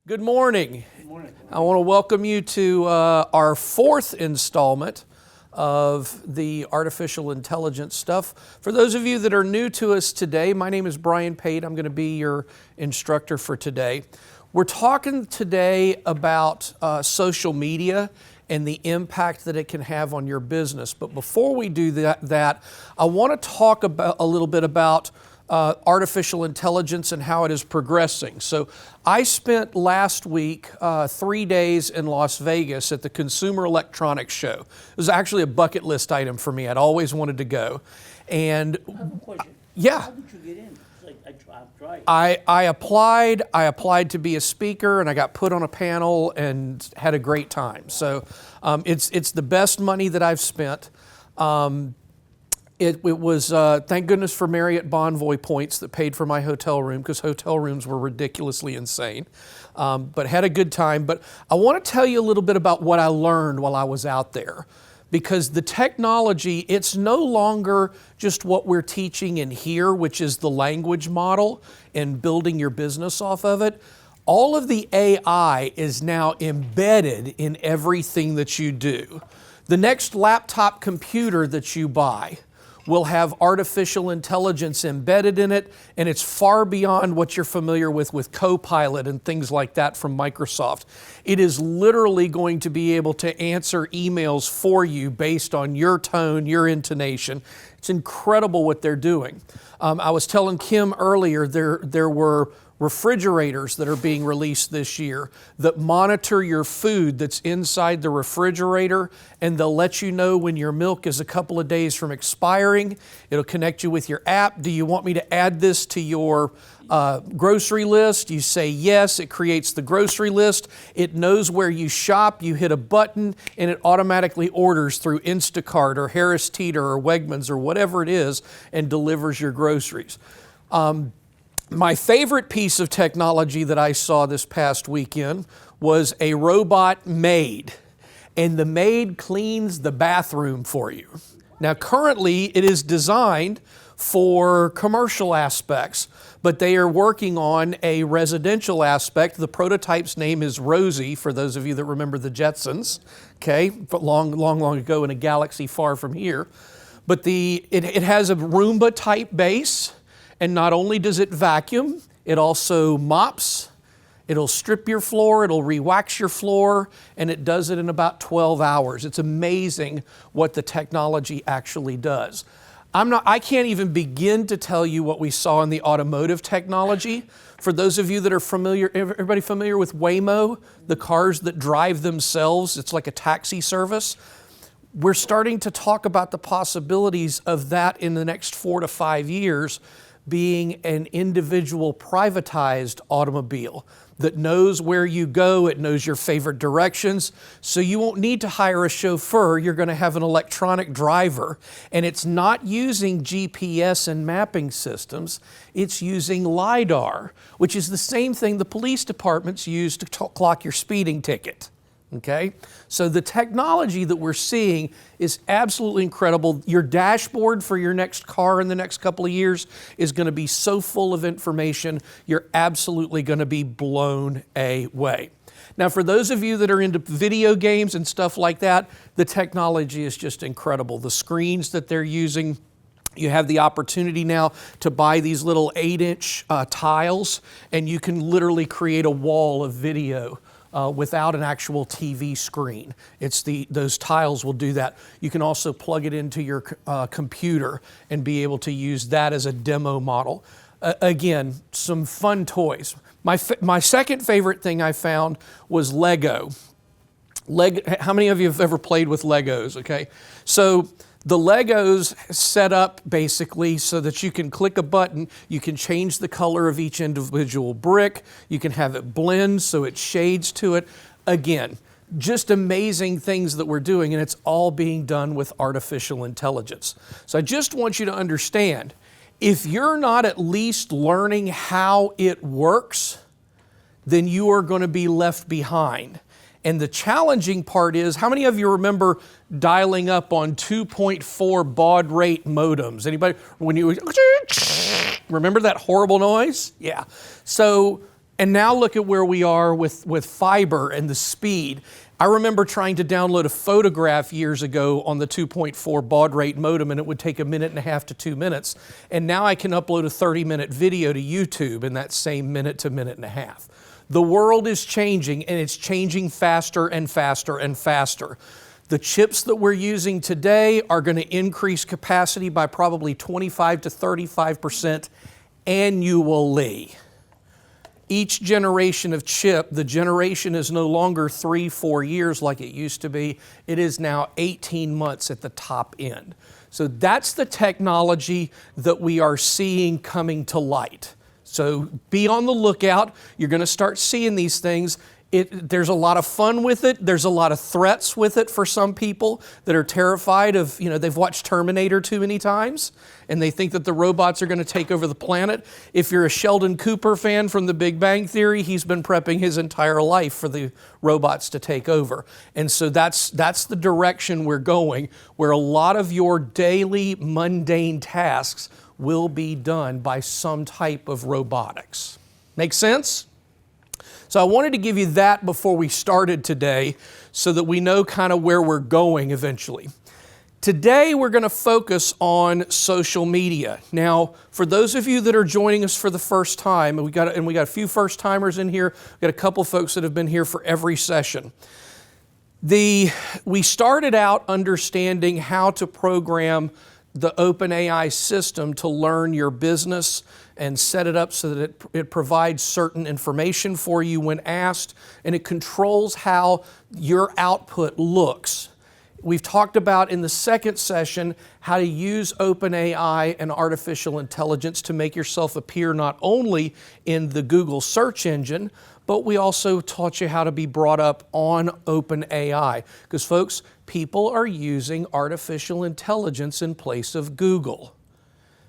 Good morning. Good morning. I want to welcome you to our fourth installment of the artificial intelligence stuff. For those of you that are new to us today, my name is Brian Pate. I'm going to be your instructor for today. We're talking today about social media and the impact that it can have on your business. But before we do that, I want to talk about a little bit about artificial intelligence and how it is progressing. So I spent last week 3 days in Las Vegas at the Consumer Electronics Show. It was actually a bucket list item for me. I'd always wanted to go. And I have a question. yeah. How did you get in? Like, I've tried. I applied to be a speaker, and I got put on a panel and had a great time. So it's the best money that I've spent. It was, thank goodness for Marriott Bonvoy points that paid for my hotel room, because hotel rooms were ridiculously insane. But had a good time. But I want to tell you a little bit about what I learned while I was out there. Because the technology, it's no longer just what we're teaching in here, which is the language model and building your business off of it. All of the AI is now embedded in everything that you do. The next laptop computer that you buy will have artificial intelligence embedded in it, and it's far beyond what you're familiar with Copilot and things like that from Microsoft. It is literally going to be able to answer emails for you based on your tone, your intonation. It's incredible what they're doing. I was telling Kim earlier, there were refrigerators that are being released this year that monitor your food that's inside the refrigerator, and they'll let you know when your milk is a couple of days from expiring. It'll connect you with your app. Do you want me to add this to your grocery list? You say yes, it creates the grocery list. It knows where you shop. You hit a button and it automatically orders through Instacart or Harris Teeter or Wegmans or whatever it is and delivers your groceries. My favorite piece of technology that I saw this past weekend was a robot maid, and the maid cleans the bathroom for you. Now, currently, it is designed for commercial aspects, but they are working on a residential aspect. The prototype's name is Rosie, for those of you that remember the Jetsons, okay, but long ago in a galaxy far from here. But it has a Roomba-type base. And not only does it vacuum, it also mops, it'll strip your floor, it'll re-wax your floor, and it does it in about 12 hours. It's amazing what the technology actually does. I can't even begin to tell you what we saw in the automotive technology. For those of you that are familiar, everybody familiar with Waymo, the cars that drive themselves, it's like a taxi service. We're starting to talk about the possibilities of that in the next 4 to 5 years, being an individual privatized automobile that knows where you go, it knows your favorite directions, so you won't need to hire a chauffeur. You're going to have an electronic driver, and it's not using GPS and mapping systems, it's using LiDAR, which is the same thing the police departments use to clock your speeding ticket. Okay, so the technology that we're seeing is absolutely incredible. Your dashboard for your next car in the next couple of years is going to be so full of information, you're absolutely going to be blown away. Now, for those of you that are into video games and stuff like that, the technology is just incredible. The screens that they're using, you have the opportunity now to buy these little 8-inch tiles, and you can literally create a wall of video without an actual TV screen. Those tiles will do that. You can also plug it into your computer and be able to use that as a demo model. Again, some fun toys. My second favorite thing I found was Lego. How many of you have ever played with Legos? Okay, so the Legos set up basically so that you can click a button, you can change the color of each individual brick, you can have it blend so it shades to it. Again, just amazing things that we're doing, and it's all being done with artificial intelligence. So I just want you to understand, if you're not at least learning how it works, then you are going to be left behind. And the challenging part is, how many of you remember dialing up on 2.4 baud rate modems? Anybody? When you remember that horrible noise? Yeah. So And now look at where we are with fiber and the speed. I remember trying to download a photograph years ago on the 2.4 baud rate modem, and it would take 1.5 to 2 minutes. And now I can upload a 30-minute video to YouTube in that same minute to minute and a half. The world is changing, and it's changing faster and faster and faster. The chips that we're using today are going to increase capacity by probably 25 to 35% annually. Each generation of chip, the generation is no longer 3-4 years like it used to be. It is now 18 months at the top end. So that's the technology that we are seeing coming to light. So be on the lookout. You're going to start seeing these things. There's a lot of fun with it. There's a lot of threats with it for some people that are terrified of, they've watched Terminator too many times and they think that the robots are going to take over the planet. If you're a Sheldon Cooper fan from The Big Bang Theory, he's been prepping his entire life for the robots to take over. And so that's the direction we're going, where a lot of your daily mundane tasks will be done by some type of robotics. Make sense? So I wanted to give you that before we started today so that we know kind of where we're going eventually. Today we're going to focus on social media. Now, for those of you that are joining us for the first time, and we got a few first timers in here, we got a couple folks that have been here for every session. We started out understanding how to program the OpenAI system to learn your business and set it up so that it provides certain information for you when asked, and it controls how your output looks. We've talked about in the second session how to use OpenAI and artificial intelligence to make yourself appear not only in the Google search engine, but we also taught you how to be brought up on OpenAI. Because folks, people are using artificial intelligence in place of Google.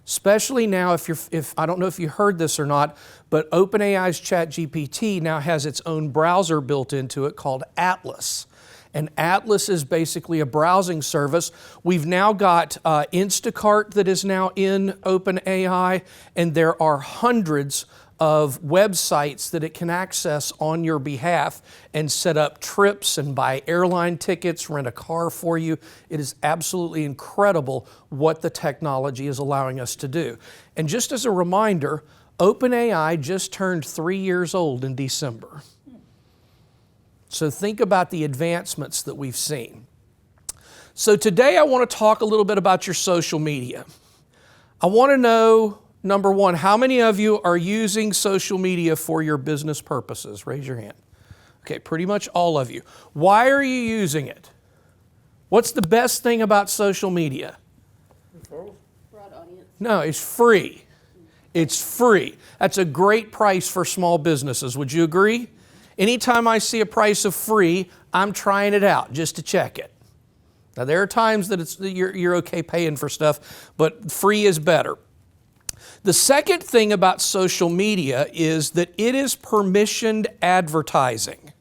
Especially now, if I don't know if you heard this or not, but OpenAI's ChatGPT now has its own browser built into it called Atlas. And Atlas is basically a browsing service. We've now got Instacart that is now in OpenAI, and there are hundreds of websites that it can access on your behalf and set up trips and buy airline tickets, rent a car for you. It is absolutely incredible what the technology is allowing us to do. And just as a reminder, OpenAI just turned 3 years old in December. So think about the advancements that we've seen. So today I want to talk a little bit about your social media. I want to know, number one, how many of you are using social media for your business purposes? Raise your hand. Okay, pretty much all of you. Why are you using it? What's the best thing about social media? Referrals? Broad audience. No, it's free. It's free. That's a great price for small businesses. Would you agree? Anytime I see a price of free, I'm trying it out just to check it. Now, there are times that you're okay paying for stuff, but free is better. The second thing about social media is that it is permissioned advertising.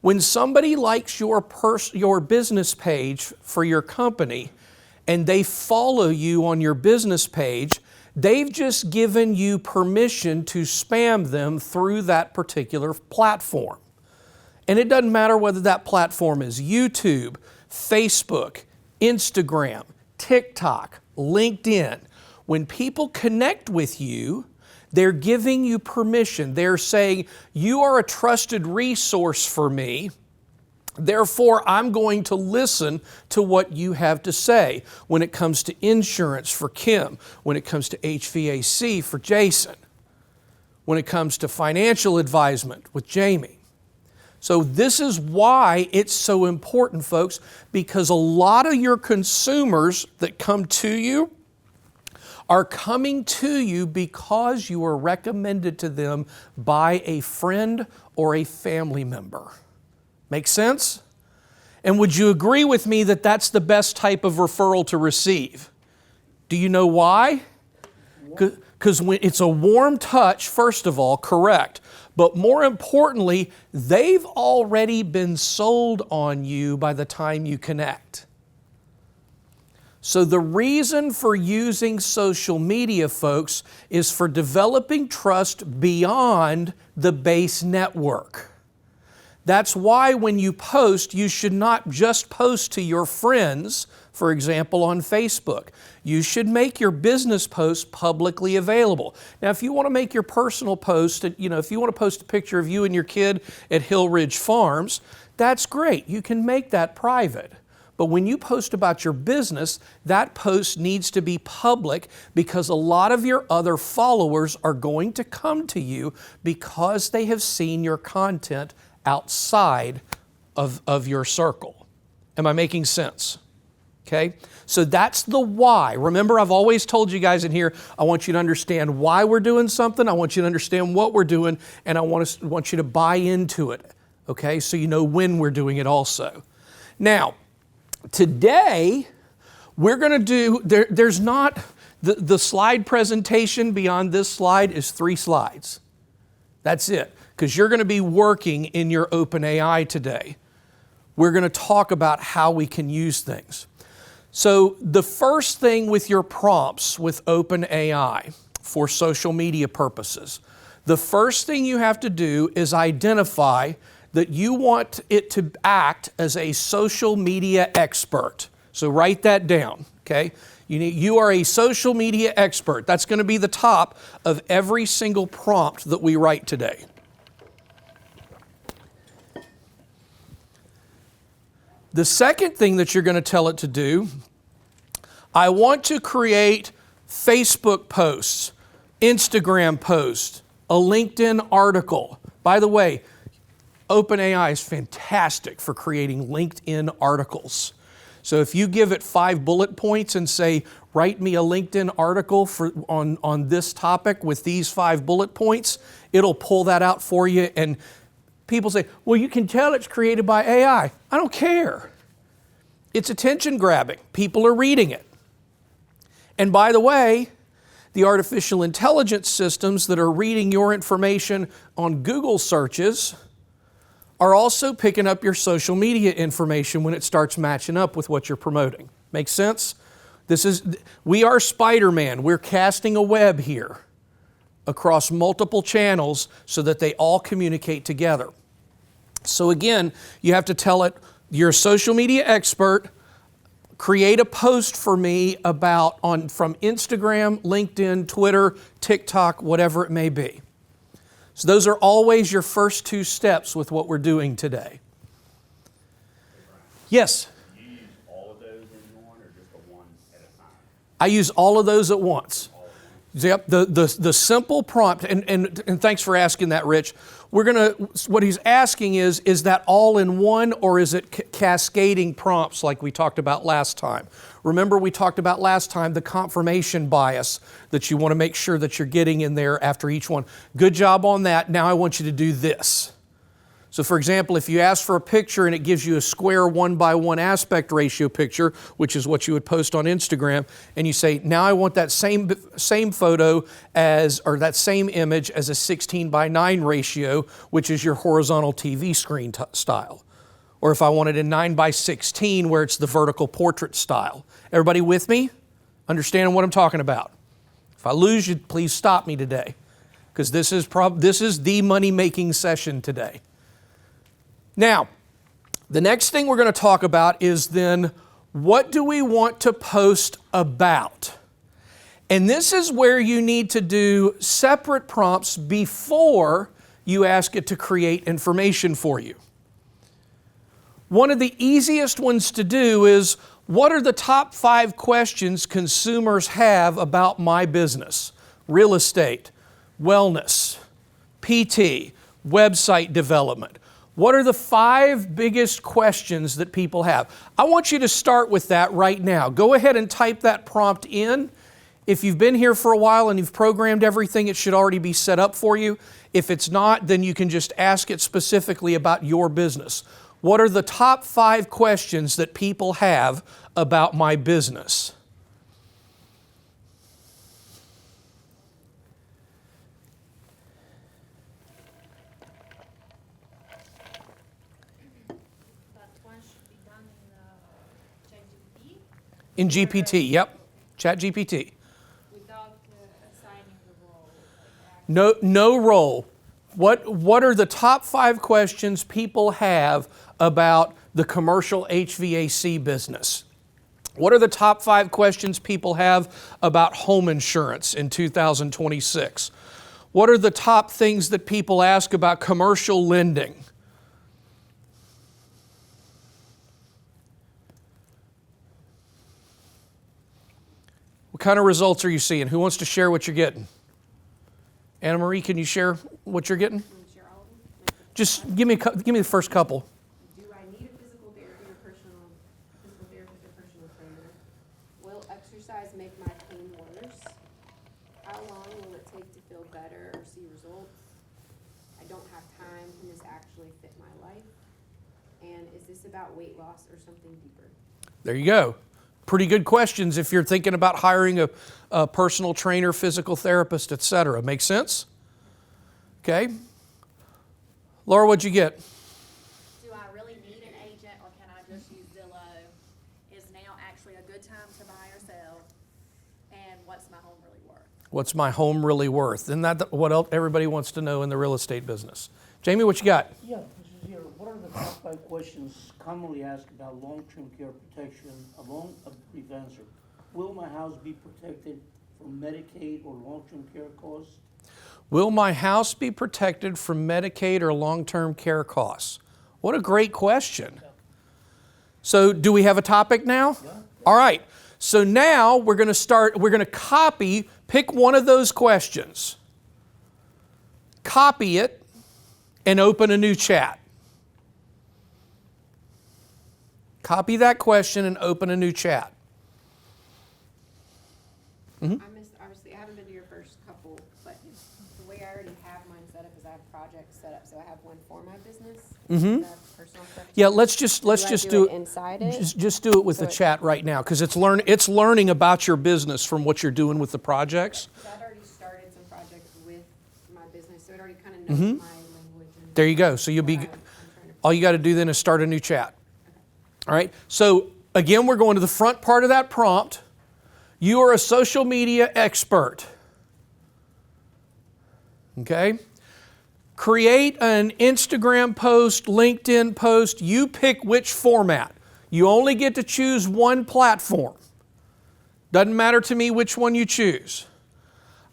When somebody likes your business page for your company and they follow you on your business page, they've just given you permission to spam them through that particular platform. And it doesn't matter whether that platform is YouTube, Facebook, Instagram, TikTok, LinkedIn. When people connect with you, they're giving you permission. They're saying, you are a trusted resource for me. Therefore, I'm going to listen to what you have to say when it comes to insurance for Kim, when it comes to HVAC for Jason, when it comes to financial advisement with Jamie. So this is why it's so important, folks, because a lot of your consumers that come to you are coming to you because you were recommended to them by a friend or a family member. Make sense? And would you agree with me that that's the best type of referral to receive? Do you know why? Because when it's a warm touch, first of all, correct. But more importantly, they've already been sold on you by the time you connect. So the reason for using social media, folks, is for developing trust beyond the base network. That's why when you post, you should not just post to your friends, for example, on Facebook. You should make your business posts publicly available. Now, if you want to make your personal post, if you want to post a picture of you and your kid at Hill Ridge Farms, that's great. You can make that private. But when you post about your business, that post needs to be public because a lot of your other followers are going to come to you because they have seen your content outside of your circle. Am I making sense? Okay? So that's the why. Remember, I've always told you guys in here, I want you to understand why we're doing something, I want you to understand what we're doing, and I want you to buy into it. Okay? So you know when we're doing it also. Now, today, we're going to do, there's not, the slide presentation beyond this slide is 3 slides. That's it, because you're going to be working in your OpenAI today. We're going to talk about how we can use things. So the first thing with your prompts with OpenAI for social media purposes, the first thing you have to do is identify that you want it to act as a social media expert. So write that down, okay? You are a social media expert. That's going to be the top of every single prompt that we write today. The second thing that you're going to tell it to do, I want to create Facebook posts, Instagram posts, a LinkedIn article. By the way, OpenAI is fantastic for creating LinkedIn articles. So if you give it 5 bullet points and say, write me a LinkedIn article on this topic with these 5 bullet points, it'll pull that out for you. And people say, well, you can tell it's created by AI. I don't care. It's attention grabbing. People are reading it. And by the way, the artificial intelligence systems that are reading your information on Google searches are also picking up your social media information when it starts matching up with what you're promoting. Make sense? We are Spider-Man. We're casting a web here across multiple channels so that they all communicate together. So again, you have to tell it, you're a social media expert, create a post for me from Instagram, LinkedIn, Twitter, TikTok, whatever it may be. So those are always your first 2 steps with what we're doing today. Yes? Do you use all of those in one or just the one at a time? I use all of those at once. Yep, the simple prompt, and thanks for asking that, Rich. What he's asking is that all in one or is it cascading prompts like we talked about last time? Remember we talked about last time the confirmation bias that you want to make sure that you're getting in there after each one. Good job on that. Now I want you to do this. So for example, if you ask for a picture and it gives you a square 1:1 aspect ratio picture, which is what you would post on Instagram, and you say, now I want that same photo or that same image as a 16:9 ratio, which is your horizontal TV screen style. Or if I want it in 9:16 where it's the vertical portrait style. Everybody with me? Understanding what I'm talking about? If I lose you, please stop me today, because this is the money-making session today. Now, the next thing we're going to talk about is then, what do we want to post about? And this is where you need to do separate prompts before you ask it to create information for you. One of the easiest ones to do is, what are the top 5 questions consumers have about my business? Real estate, wellness, PT, website development. What are the 5 biggest questions that people have? I want you to start with that right now. Go ahead and type that prompt in. If you've been here for a while and you've programmed everything, it should already be set up for you. If it's not, then you can just ask it specifically about your business. What are the top 5 questions that people have about my business? In GPT, yep. ChatGPT. Without assigning the role. Like No role. What are the top 5 questions people have about the commercial HVAC business? What are the top 5 questions people have about home insurance in 2026? What are the top things that people ask about commercial lending? What kind of results are you seeing? Who wants to share what you're getting? Anna Marie, can you share what you're getting? Just give me the first couple. Do I need a physical therapist or personal trainer? Will exercise make my pain worse? How long will it take to feel better or see results? I don't have time. Can this actually fit my life? And is this about weight loss or something deeper? There you go. Pretty good questions if you're thinking about hiring a personal trainer, physical therapist, etc. Make sense? Okay. Laura, what'd you get? Do I really need an agent or can I just use Zillow? Is now actually a good time to buy or sell? And what's my home really worth? What's my home really worth? Isn't that what else everybody wants to know in the real estate business? Jamie, what you got? Yeah, this is here. What are the top 5 questions commonly asked about long-term care protection along a brief answer? Will my house be protected from Medicaid or long-term care costs? Will my house be protected from Medicaid or long-term care costs? What a great question. So do we have a topic now? Yeah. All right. So now we're going to copy, pick one of those questions, copy it, and open a new chat. Copy that question and open a new chat. I missed, obviously, I haven't been to your first couple, but the way I already have mine set up is I have projects set up, so I have one for my business. I have personal stuff. Yeah, let's just do it inside it. Just do it with the chat right now because it's learning about your business from what you're doing with the projects. So I've already started some projects with my business, so it already kind of knows my language. And There you go. So you'll be what I'm trying to. all you got to do then is start a new chat. All right. So again, we're going to the front part of that prompt. You are a social media expert. Okay? Create an Instagram post, LinkedIn post. You pick which format. You only get to choose one platform. Doesn't matter to me which one you choose.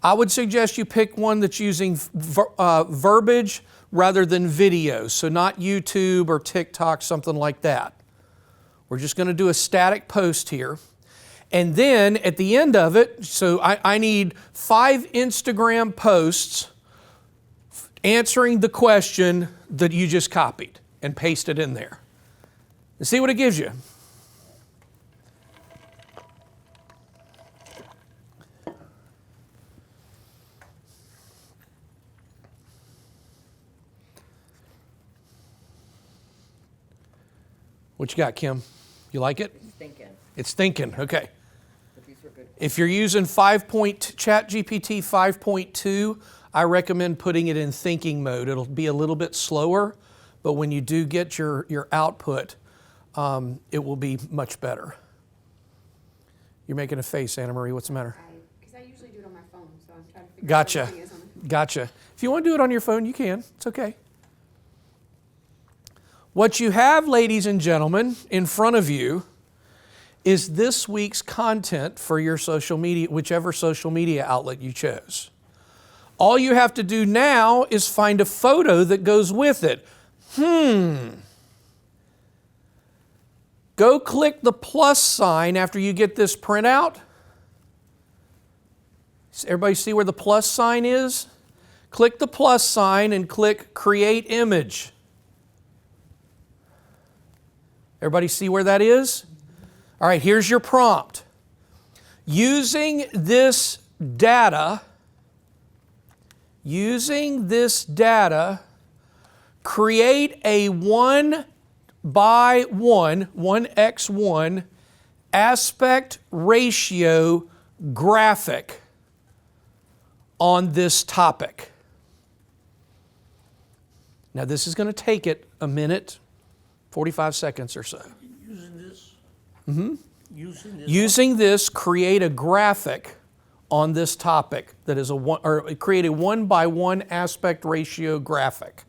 I would suggest you pick one that's using verbiage rather than video. So not YouTube or TikTok, something like that. We're just going to do a static post here. And then at the end of it, so I need 5 Instagram posts answering the question that you just copied and pasted in there. And see what it gives you. What you got, Kim? You like it? It's thinking. It's thinking, okay. But these were good. If you're using ChatGPT 5.2, I recommend putting it in thinking mode. It'll be a little bit slower, but when you do get your output, it will be much better. You're making a face, Anna Marie. What's the matter? Because I usually do it on my phone, so I'm trying to figure out Gotcha. what everything is on the Gotcha. If you want to do it on your phone, you can. It's okay. What you have, ladies and gentlemen, in front of you is this week's content for your social media, whichever social media outlet you chose. All you have to do now is find a photo that goes with it. Go click the plus sign after you get this printout. Everybody see where the plus sign is? Click the plus sign and click Create Image. Everybody see where that is? All right, here's your prompt. Using this data, create a 1:1 aspect ratio graphic on this topic. Now this is going to take it a minute, 45 seconds or so. Using this? Using this, create a graphic on this topic that is create a 1:1 aspect ratio graphic.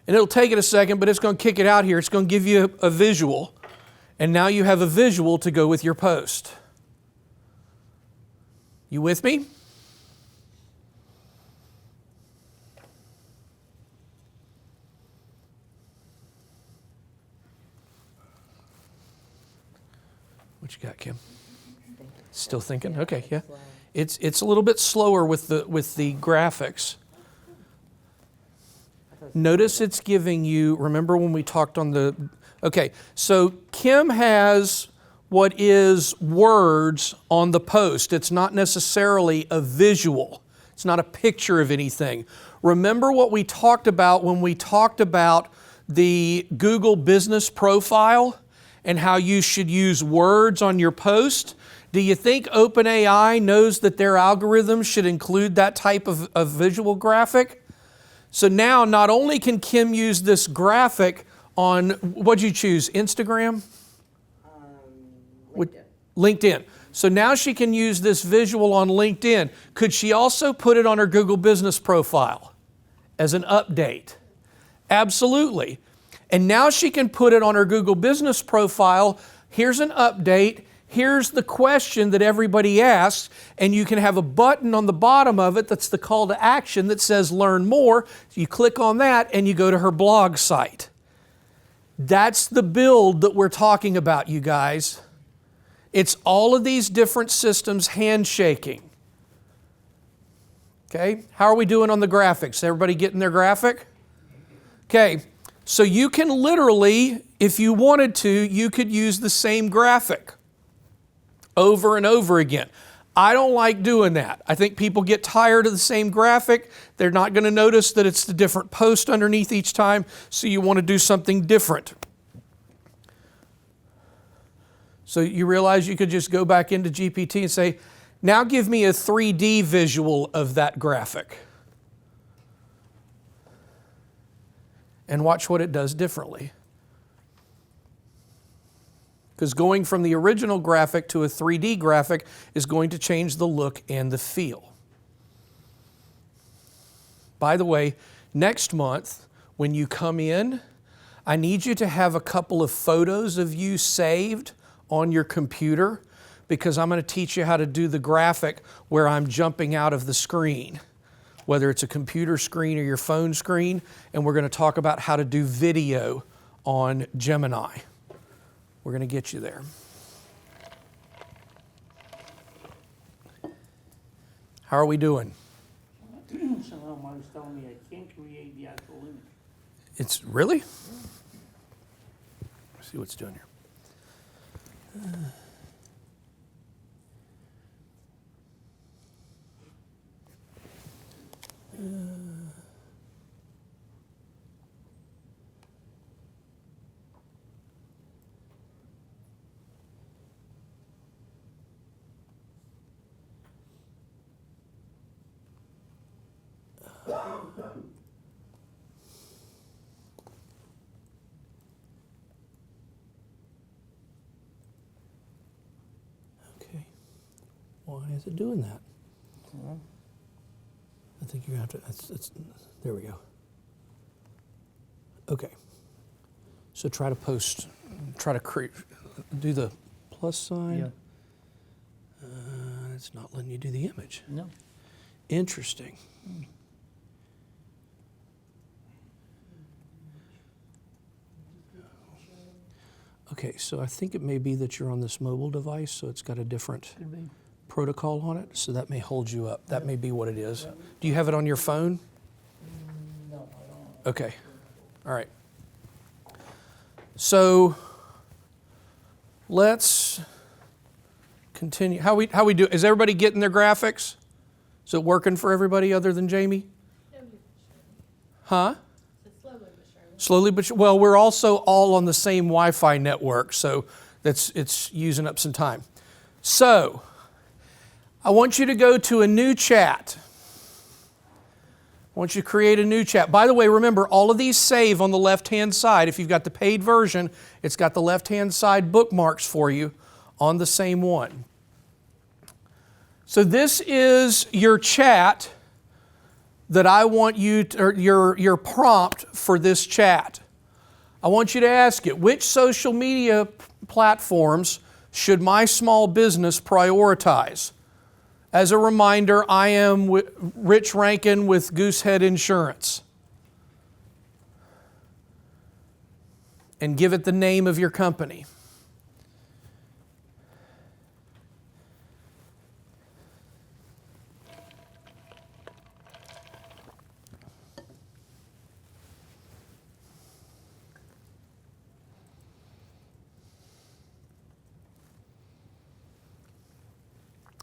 And it'll take it a second, but it's going to kick it out here. It's going to give you a visual. And now you have a visual to go with your post. You with me? What you got, Kim? Still thinking? Okay, yeah. It's a little bit slower with the graphics. Notice it's giving you, remember when we talked on the, okay, so Kim has what is words on the post. It's not necessarily a visual. It's not a picture of anything. Remember what we talked about when we talked about the Google business profile and how you should use words on your post? Do you think OpenAI knows that their algorithm should include that type of visual graphic? So now not only can Kim use this graphic on, what'd you choose, Instagram? LinkedIn. So now she can use this visual on LinkedIn. Could she also put it on her Google business profile as an update? Absolutely. And now she can put it on her Google business profile. Here's an update. Here's the question that everybody asks, and you can have a button on the bottom of it that's the call to action that says learn more. You click on that and you go to her blog site. That's the build that we're talking about, you guys. It's all of these different systems handshaking. Okay, how are we doing on the graphics? Everybody getting their graphic? Okay, so you can literally, if you wanted to, you could use the same graphic over and over again. I don't like doing that. I think people get tired of the same graphic. They're not going to notice that it's the different post underneath each time, so you want to do something different. So you realize you could just go back into GPT and say, now give me a 3D visual of that graphic. And watch what it does differently. Because going from the original graphic to a 3D graphic is going to change the look and the feel. By the way, next month, when you come in, I need you to have a couple of photos of you saved on your computer, because I'm going to teach you how to do the graphic where I'm jumping out of the screen, whether it's a computer screen or your phone screen, and we're going to talk about how to do video on Gemini. We're going to get you there. How are we doing? Somehow mine was telling me I can't create the actual image. It's really? Let's see what's doing here. Okay. Why is it doing that? I think you're going to have to, there we go. Okay. So try to post, try to create, do the plus sign. Yeah. It's not letting you do the image. No. Interesting. Okay, so I think it may be that you're on this mobile device, so it's got a different Could be. protocol on it, so that may hold you up. That may be what it is. Do you have it on your phone? No, I don't. Okay. All right. So let's continue. How we do? Is everybody getting their graphics? Is it working for everybody other than Jamie? Huh? Slowly but surely. Well, we're also all on the same Wi-Fi network, so it's using up some time. So I want you to go to a new chat. I want you to create a new chat. By the way, remember, all of these save on the left-hand side. If you've got the paid version, it's got the left-hand side bookmarks for you on the same one. So this is your chat that I want you to, or your prompt for this chat. I want you to ask it, which social media platforms should my small business prioritize? As a reminder, I am Rich Rankin with Goosehead Insurance. And give it the name of your company.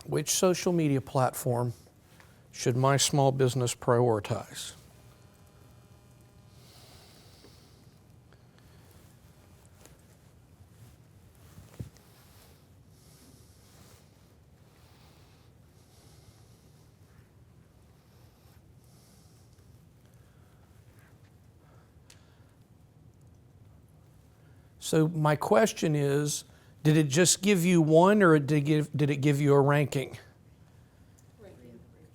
Which social media platform should my small business prioritize? So my question is, did it just give you one, or did it give you a ranking?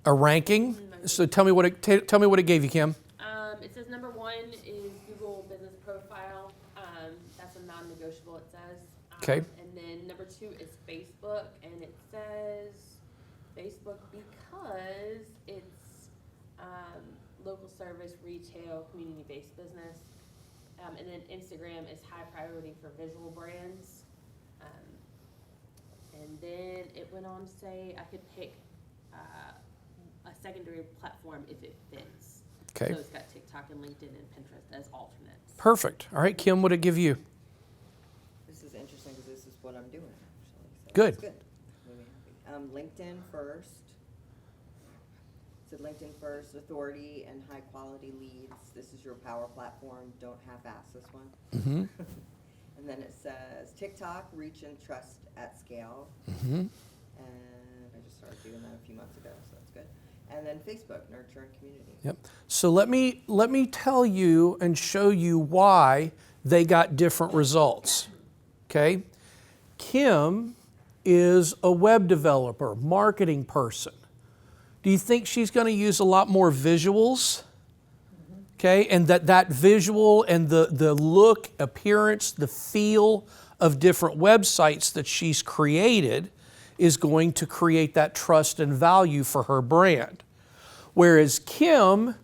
A ranking? So tell me what it gave you, Kim. It says number 1 is Google Business Profile. That's a non-negotiable, it says. Okay. And then number 2 is Facebook, and it says Facebook because it's local service, retail, community-based business. And then Instagram is high priority for visual brands. And then it went on to say I could pick a secondary platform if it fits. Okay. So it's got TikTok and LinkedIn and Pinterest as alternates. Perfect. All right, Kim, what did it give you? This is interesting because this is what I'm doing actually. So Good. it's good. Really happy. LinkedIn first. So LinkedIn first, authority and high quality leads. This is your power platform. Don't half-ass this one. Mm-hmm. And then it says TikTok, reach and trust at scale. Mm-hmm. And I just started doing that a few months ago, so that's good. And then Facebook, nurture and community. Yep. So let me tell you and show you why they got different results. Okay? Kim is a web developer, marketing person. Do you think she's going to use a lot more visuals? Okay, and that visual and the look, appearance, the feel of different websites that she's created is going to create that trust and value for her brand. Whereas Kim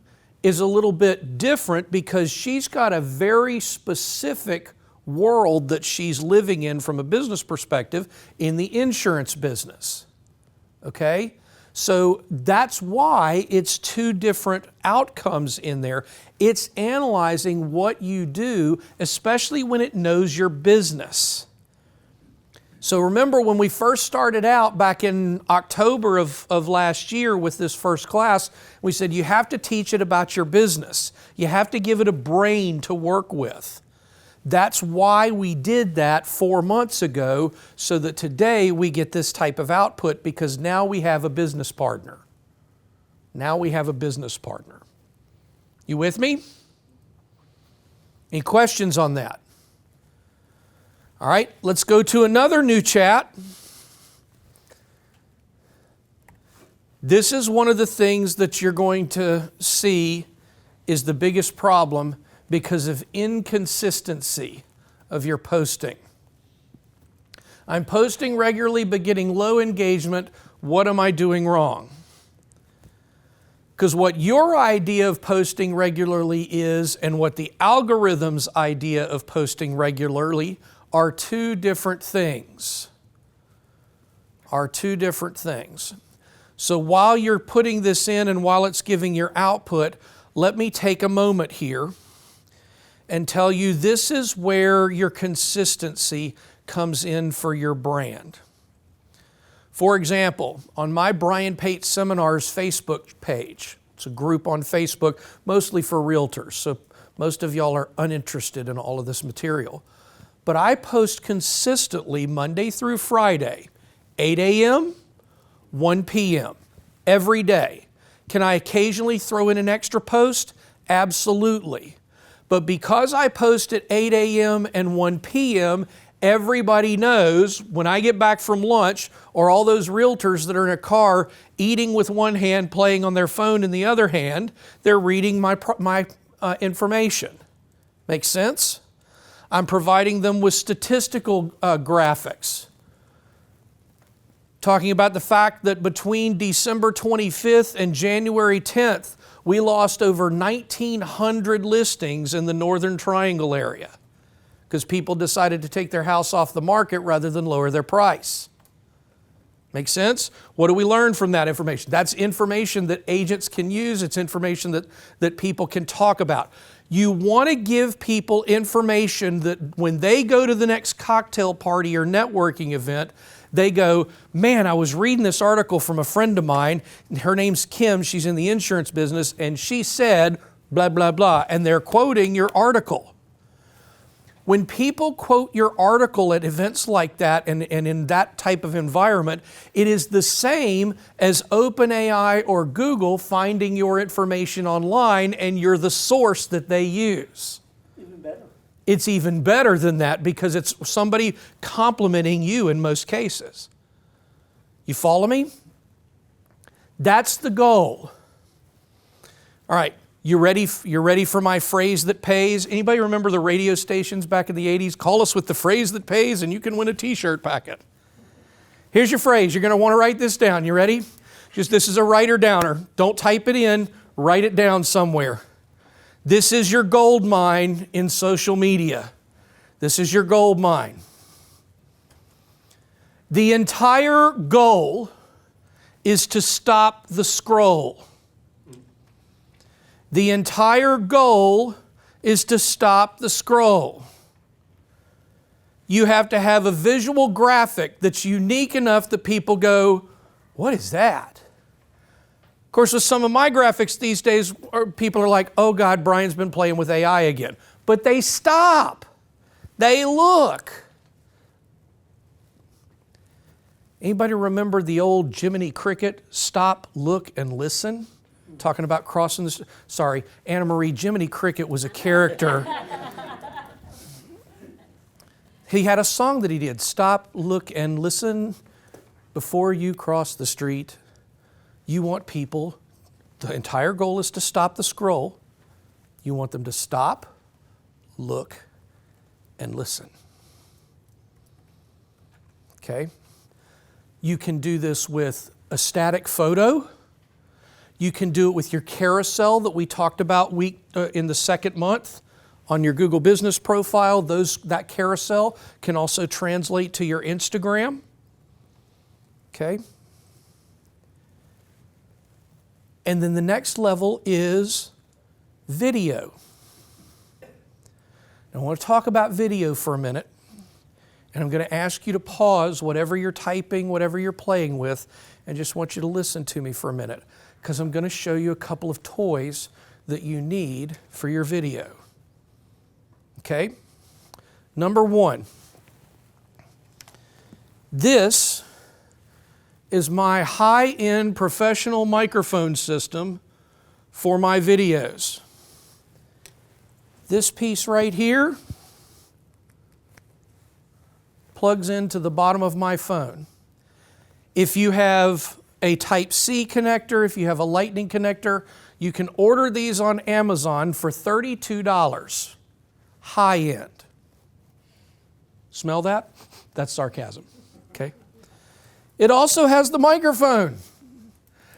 is a little bit different because she's got a very specific world that she's living in from a business perspective in the insurance business. Okay? So that's why it's two different outcomes in there. It's analyzing what you do, especially when it knows your business. So remember when we first started out back in October of last year with this first class, we said you have to teach it about your business. You have to give it a brain to work with. That's why we did that 4 months ago, so that today we get this type of output, because now we have a business partner. Now we have a business partner. You with me? Any questions on that? All right, let's go to another new chat. This is one of the things that you're going to see is the biggest problem because of inconsistency of your posting. I'm posting regularly but getting low engagement. What am I doing wrong? Because what your idea of posting regularly is and what the algorithm's idea of posting regularly are two different things. So while you're putting this in and while it's giving your output, let me take a moment here and tell you this is where your consistency comes in for your brand. For example, on my Brian Pate Seminars Facebook page, it's a group on Facebook mostly for realtors, so most of y'all are uninterested in all of this material. But I post consistently Monday through Friday, 8 a.m., 1 p.m., every day. Can I occasionally throw in an extra post? Absolutely. But because I post at 8 a.m. and 1 p.m., everybody knows when I get back from lunch, or all those realtors that are in a car eating with one hand, playing on their phone in the other hand, they're reading my information. Make sense? I'm providing them with statistical graphics, talking about the fact that between December 25th and January 10th, we lost over 1,900 listings in the Northern Triangle area because people decided to take their house off the market rather than lower their price. Make sense? What do we learn from that information? That's information that agents can use. It's information that people can talk about. You want to give people information that when they go to the next cocktail party or networking event, they go, man, I was reading this article from a friend of mine. Her name's Kim. She's in the insurance business. And she said, blah, blah, blah. And they're quoting your article. When people quote your article at events like that and in that type of environment, it is the same as OpenAI or Google finding your information online and you're the source that they use. Even better. It's even better than that because it's somebody complimenting you in most cases. You follow me? That's the goal. All right, you're ready for my phrase that pays? Anybody remember the radio stations back in the 80s? Call us with the phrase that pays and you can win a t-shirt packet. Here's your phrase. You're going to want to write this down. You ready? This is a writer downer. Don't type it in. Write it down somewhere. This is your gold mine in social media. This is your gold mine. The entire goal is to stop the scroll. The entire goal is to stop the scroll. You have to have a visual graphic that's unique enough that people go, what is that? Of course, with some of my graphics these days, people are like, oh God, Brian's been playing with AI again. But they stop. They look. Anybody remember the old Jiminy Cricket, stop, look, and listen? Talking about crossing the... Sorry, Anna Marie, Jiminy Cricket was a character. He had a song that he did, stop, look, and listen before you cross the street. You want people, the entire goal is to stop the scroll. You want them to stop, look, and listen. Okay? You can do this with a static photo. You can do it with your carousel that we talked about in the second month on your Google Business profile. That carousel can also translate to your Instagram. Okay? And then the next level is video. Now, I want to talk about video for a minute. And I'm going to ask you to pause whatever you're typing, whatever you're playing with, and just want you to listen to me for a minute. Because I'm going to show you a couple of toys that you need for your video. Okay? Number one. This is my high-end professional microphone system for my videos. This piece right here plugs into the bottom of my phone. If you have a Type-C connector, if you have a Lightning connector, you can order these on Amazon for $32. High-end. Smell that? That's sarcasm. Okay? It also has the microphone.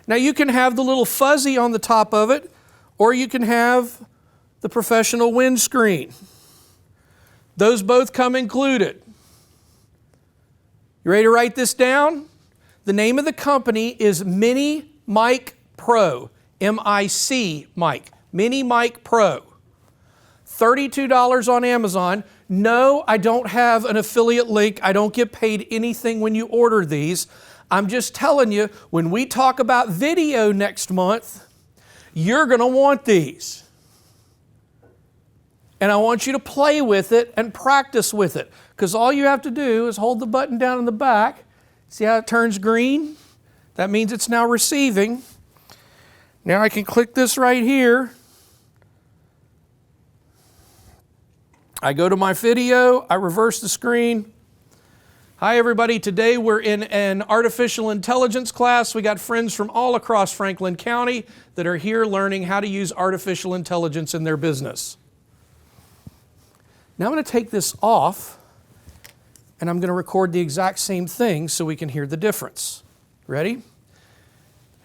Now you can have the little fuzzy on the top of it, or you can have the professional windscreen. Those both come included. You ready to write this down? The name of the company is Mini Mic Pro. M-I-C Mic. Mini Mic Pro. $32 on Amazon. No, I don't have an affiliate link. I don't get paid anything when you order these. I'm just telling you, when we talk about video next month, you're going to want these. And I want you to play with it and practice with it. Because all you have to do is hold the button down in the back. See how it turns green? That means it's now receiving. Now I can click this right here. I go to my video, I reverse the screen. Hi everybody, today we're in an artificial intelligence class. We got friends from all across Franklin County that are here learning how to use artificial intelligence in their business. Now I'm going to take this off and I'm going to record the exact same thing so we can hear the difference. Ready?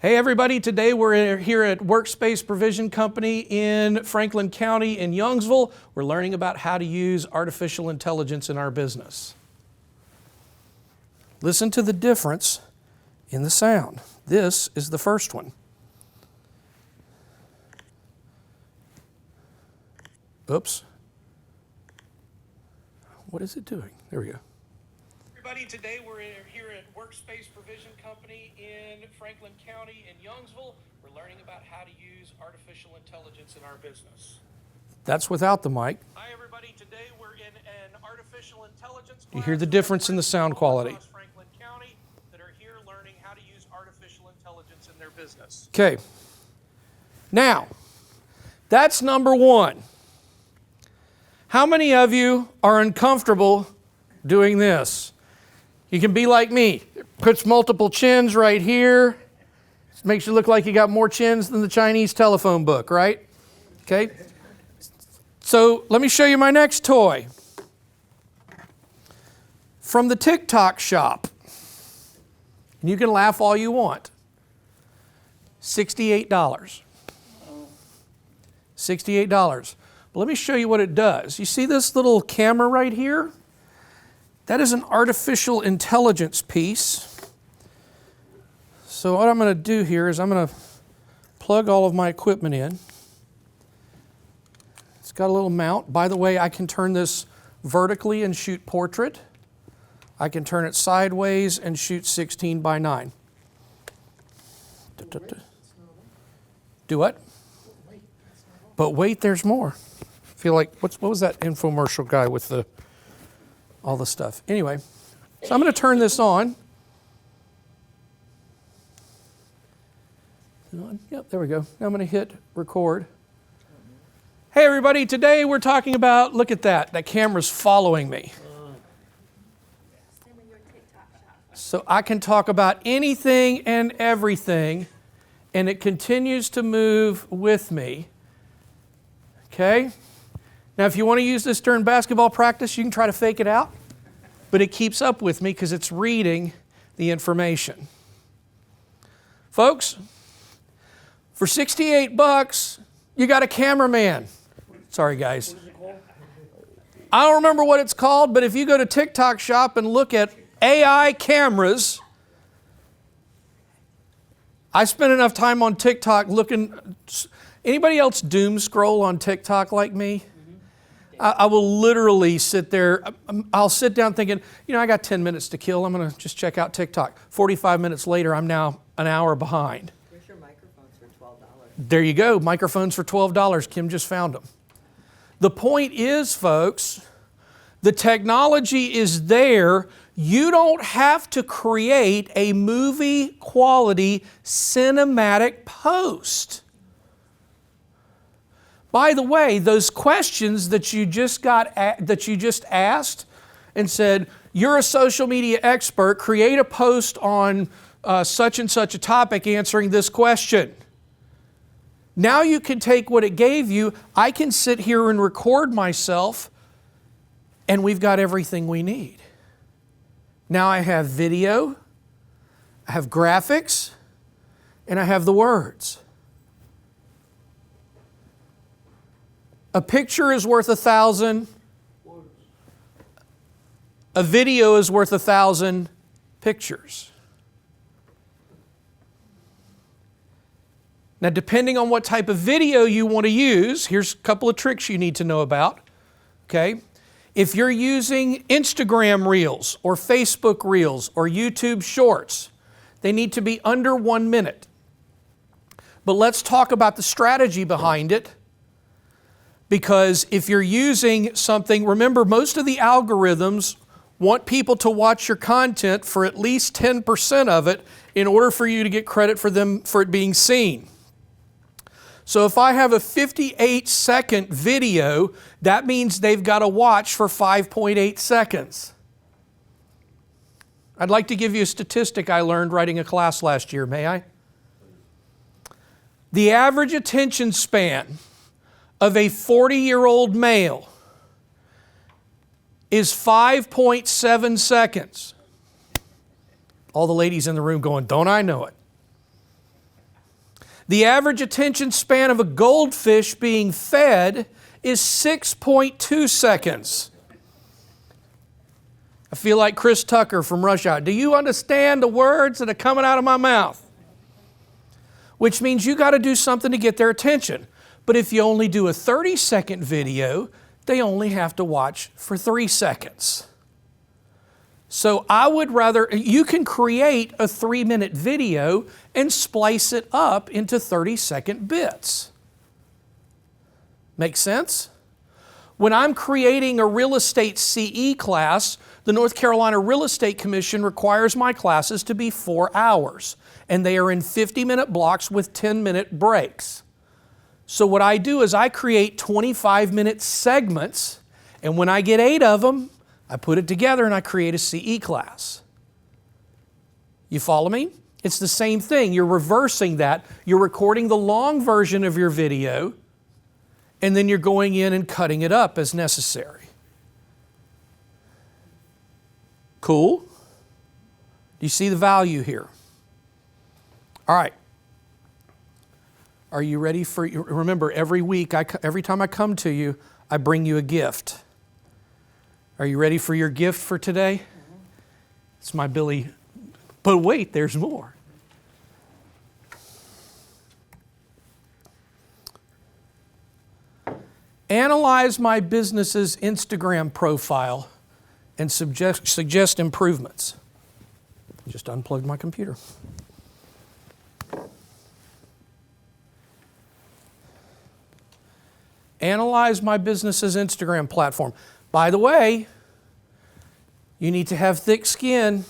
Hey everybody, today we're here at Workspace Provision Company in Franklin County in Youngsville. We're learning about how to use artificial intelligence in our business. Listen to the difference in the sound. This is the first one. Oops. What is it doing? There we go. Everybody, today we're here at Workspace Provision Company in Franklin County in Youngsville. We're learning about how to use artificial intelligence in our business. That's without the mic. Hi everybody, today we're in an artificial intelligence class. You hear the difference in the sound quality. Franklin County that are here learning how to use artificial intelligence in their business. Okay. Now, that's number one. How many of you are uncomfortable doing this? You can be like me. Puts multiple chins right here. Makes you look like you got more chins than the Chinese telephone book, right? Okay. So let me show you my next toy. From the TikTok shop. And you can laugh all you want. $68. $68. But let me show you what it does. You see this little camera right here? That is an artificial intelligence piece. So what I'm going to do here is I'm going to plug all of my equipment in. It's got a little mount. By the way, I can turn this vertically and shoot portrait. I can turn it sideways and shoot 16 by 9. Do what? But wait, there's more. I feel like, what was that infomercial guy with all the stuff? Anyway, so I'm going to turn this on. Yep, there we go. Now I'm going to hit record. Hey everybody, today we're talking about, look at that, that camera's following me. So I can talk about anything and everything, and it continues to move with me. Okay? Now if you want to use this during basketball practice, you can try to fake it out, but it keeps up with me because it's reading the information. Folks, for $68, you got a cameraman. Sorry, guys. What is it called? I don't remember what it's called, but if you go to TikTok shop and look at AI cameras, I spent enough time on TikTok looking. Anybody else doom scroll on TikTok like me? I will literally sit there. I'll sit down thinking, I got 10 minutes to kill. I'm going to just check out TikTok. 45 minutes later, I'm now an hour behind. Where's your microphones for $12? There you go. Microphones for $12. Kim just found them. The point is, folks, the technology is there. You don't have to create a movie quality cinematic post. By the way, those questions that you just asked and said, you're a social media expert, create a post on such and such a topic answering this question. Now you can take what it gave you. I can sit here and record myself, and we've got everything we need. Now I have video, I have graphics, and I have the words. A picture is worth 1,000. A video is worth 1,000 pictures. Now, depending on what type of video you want to use, here's a couple of tricks you need to know about. Okay? If you're using Instagram Reels or Facebook Reels or YouTube Shorts, they need to be under 1 minute. But let's talk about the strategy behind it. Because if you're using something, remember, most of the algorithms want people to watch your content for at least 10% of it in order for you to get credit for it being seen. So if I have a 58-second video, that means they've got to watch for 5.8 seconds. I'd like to give you a statistic I learned writing a class last year, may I? The average attention span of a 40-year-old male is 5.7 seconds. All the ladies in the room going, don't I know it? The average attention span of a goldfish being fed is 6.2 seconds. I feel like Chris Tucker from Rush Hour. Do you understand the words that are coming out of my mouth? Which means you got to do something to get their attention. But if you only do a 30-second video, they only have to watch for 3 seconds. So I would rather, you can create a 3-minute video and splice it up into 30-second bits. Make sense? When I'm creating a real estate CE class, the North Carolina Real Estate Commission requires my classes to be 4 hours, and they are in 50-minute blocks with 10-minute breaks. So what I do is I create 25-minute segments, and when I get 8 of them, I put it together and I create a CE class. You follow me? It's the same thing. You're reversing that. You're recording the long version of your video, and then you're going in and cutting it up as necessary. Cool? Do you see the value here? All right. Are you ready for, remember, every week, every time I come to you, I bring you a gift. Are you ready for your gift for today? Mm-hmm. It's my Billy, but wait, there's more. Analyze my business's Instagram profile and suggest improvements. Just unplugged my computer. Analyze my business's Instagram platform. By the way, you need to have thick skin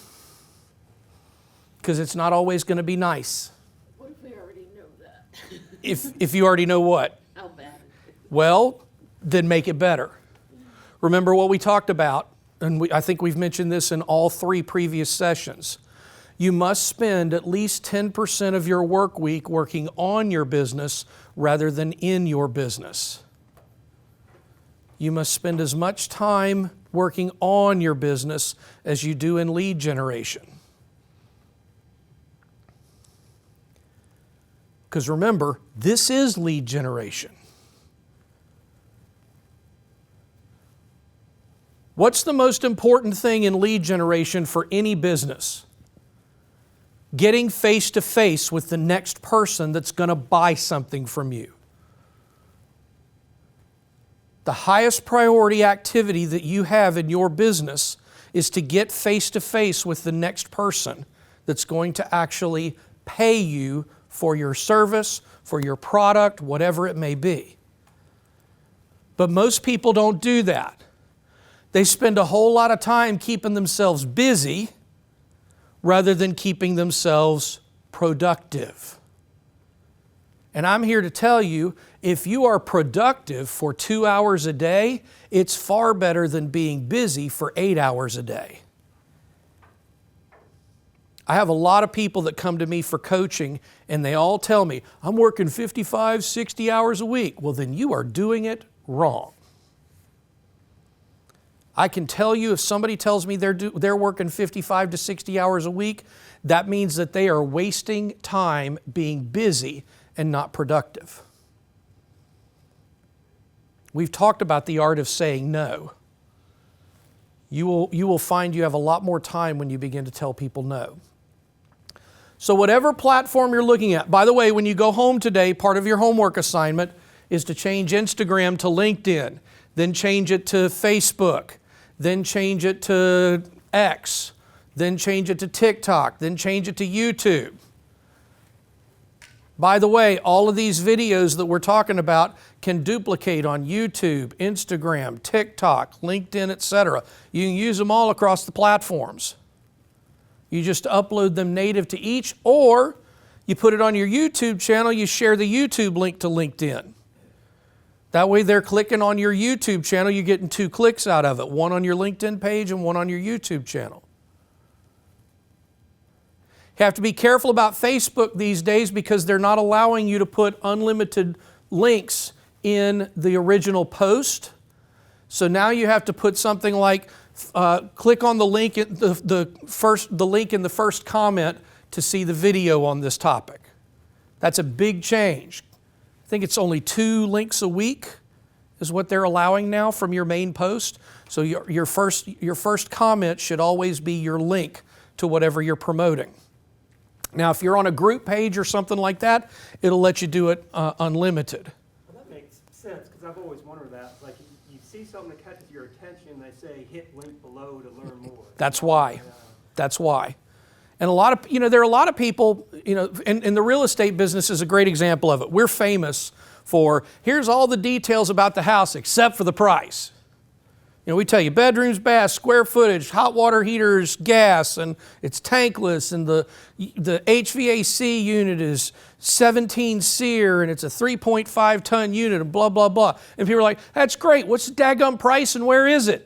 because it's not always going to be nice. What if we already know that? If you already know what? How bad? Well, then make it better. Remember what we talked about, and I think we've mentioned this in all 3 previous sessions. You must spend at least 10% of your work week working on your business rather than in your business. You must spend as much time working on your business as you do in lead generation. Because remember, this is lead generation. What's the most important thing in lead generation for any business? Getting face-to-face with the next person that's going to buy something from you. The highest priority activity that you have in your business is to get face-to-face with the next person that's going to actually pay you for your service, for your product, whatever it may be. But most people don't do that. They spend a whole lot of time keeping themselves busy rather than keeping themselves productive. And I'm here to tell you, if you are productive for 2 hours a day, it's far better than being busy for 8 hours a day. I have a lot of people that come to me for coaching and they all tell me, I'm working 55, 60 hours a week. Well, then you are doing it wrong. I can tell you if somebody tells me they're working 55 to 60 hours a week, that means that they are wasting time being busy and not productive. We've talked about the art of saying no. You will find you have a lot more time when you begin to tell people no. So whatever platform you're looking at, by the way, when you go home today, part of your homework assignment is to change Instagram to LinkedIn, then change it to Facebook, then change it to X, then change it to TikTok, then change it to YouTube. By the way, all of these videos that we're talking about can duplicate on YouTube, Instagram, TikTok, LinkedIn, etc. You can use them all across the platforms. You just upload them native to each, or You put it on your YouTube channel, you share the YouTube link to LinkedIn. That way they're clicking on your YouTube channel, you're getting 2 clicks out of it, one on your LinkedIn page and one on your YouTube channel. You have to be careful about Facebook these days because they're not allowing you to put unlimited links in the original post. So now you have to put something like, click on the link, the link in the first comment to see the video on this topic. That's a big change. I think it's only 2 links a week is what they're allowing now from your main post. So your first comment should always be your link to whatever you're promoting. Now, if you're on a group page or something like that, it'll let you do it unlimited. Well, that makes sense, because I've always wondered that. Like, you see something that catches your attention, they say hit link below to learn more. That's why. That's why. And a lot of, there are a lot of people, and the real estate business is a great example of it. We're famous for, here's all the details about the house except for the price. We tell you bedrooms, baths, square footage, hot water heaters, gas, and it's tankless, and the HVAC unit is 17 SEER, and it's a 3.5 ton unit, and blah, blah, blah. And people are like, that's great. What's the daggum price and where is it?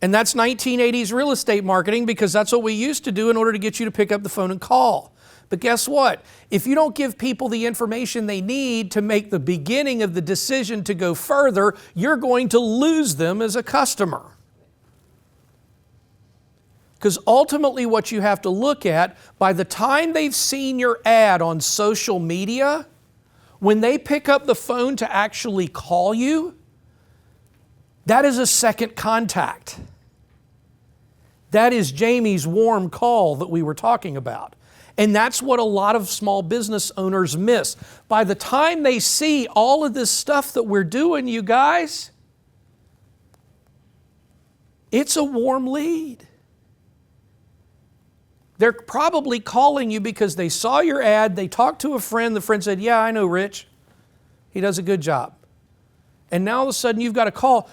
And that's 1980s real estate marketing because that's what we used to do in order to get you to pick up the phone and call. But guess what? If you don't give people the information they need to make the beginning of the decision to go further, you're going to lose them as a customer. Because ultimately what you have to look at, by the time they've seen your ad on social media, when they pick up the phone to actually call you, that is a second contact. That is Jamie's warm call that we were talking about. And that's what a lot of small business owners miss. By the time they see all of this stuff that we're doing, you guys, it's a warm lead. They're probably calling you because they saw your ad, they talked to a friend, the friend said, yeah, I know Rich. He does a good job. And now all of a sudden you've got a call.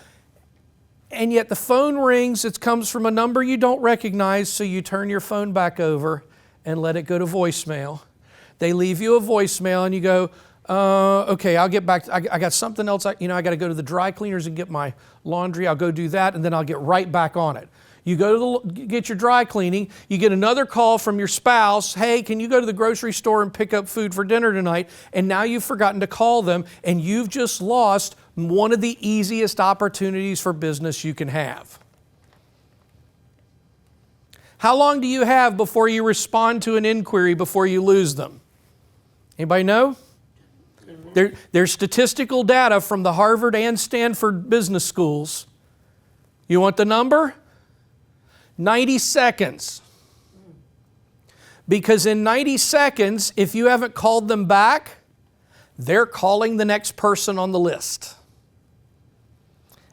And yet the phone rings, it comes from a number you don't recognize, so you turn your phone back over and let it go to voicemail. They leave you a voicemail and you go, okay, I'll get back. I got something else. I got to go to the dry cleaners and get my laundry. I'll go do that and then I'll get right back on it. You go to get your dry cleaning. You get another call from your spouse. Hey, can you go to the grocery store and pick up food for dinner tonight? And now you've forgotten to call them and you've just lost one of the easiest opportunities for business you can have. How long do you have before you respond to an inquiry before you lose them? Anybody know? There's statistical data from the Harvard and Stanford business schools. You want the number? 90 seconds. Because in 90 seconds, if you haven't called them back, they're calling the next person on the list.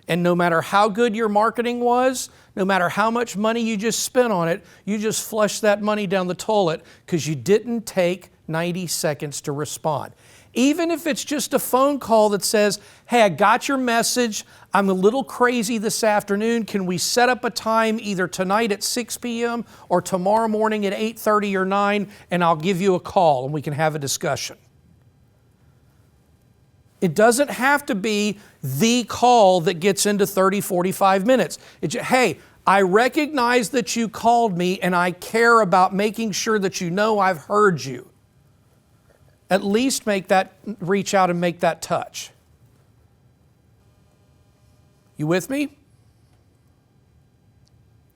And no matter how good your marketing was, no matter how much money you just spent on it, you just flushed that money down the toilet because you didn't take 90 seconds to respond. Even if it's just a phone call that says, hey, I got your message. I'm a little crazy this afternoon. Can we set up a time either tonight at 6 p.m. or tomorrow morning at 8:30 or 9, and I'll give you a call and we can have a discussion. It doesn't have to be the call that gets into 30, 45 minutes. Hey, I recognize that you called me and I care about making sure that you know I've heard you. At least reach out and make that touch. You with me?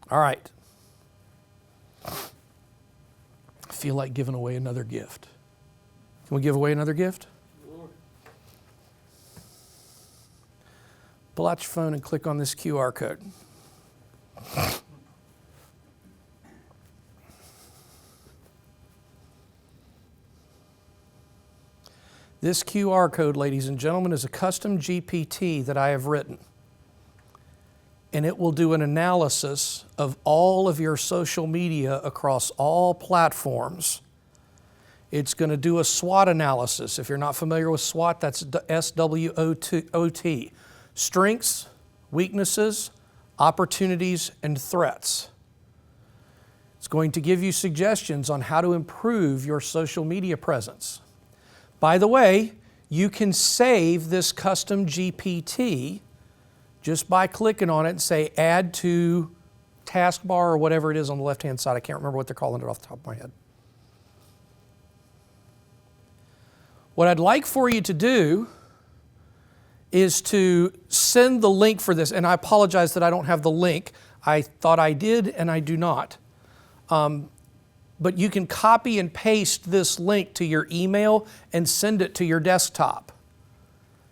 All right. I feel like giving away another gift. Can we give away another gift? Pull out your phone and click on this QR code. This QR code, ladies and gentlemen, is a custom GPT that I have written. And it will do an analysis of all of your social media across all platforms. It's going to do a SWOT analysis. If you're not familiar with SWOT, that's SWOT. Strengths, weaknesses, opportunities, and threats. going to give you suggestions on how to improve your social media presence. By the way, you can save this custom GPT just by clicking on it and say add to taskbar or whatever it is on the left-hand side. I can't remember what they're calling it off the top of my head. What I'd like for you to do is to send the link for this, and I apologize that I don't have the link. I thought I did, and I do not. But you can copy and paste this link to your email and send it to your desktop.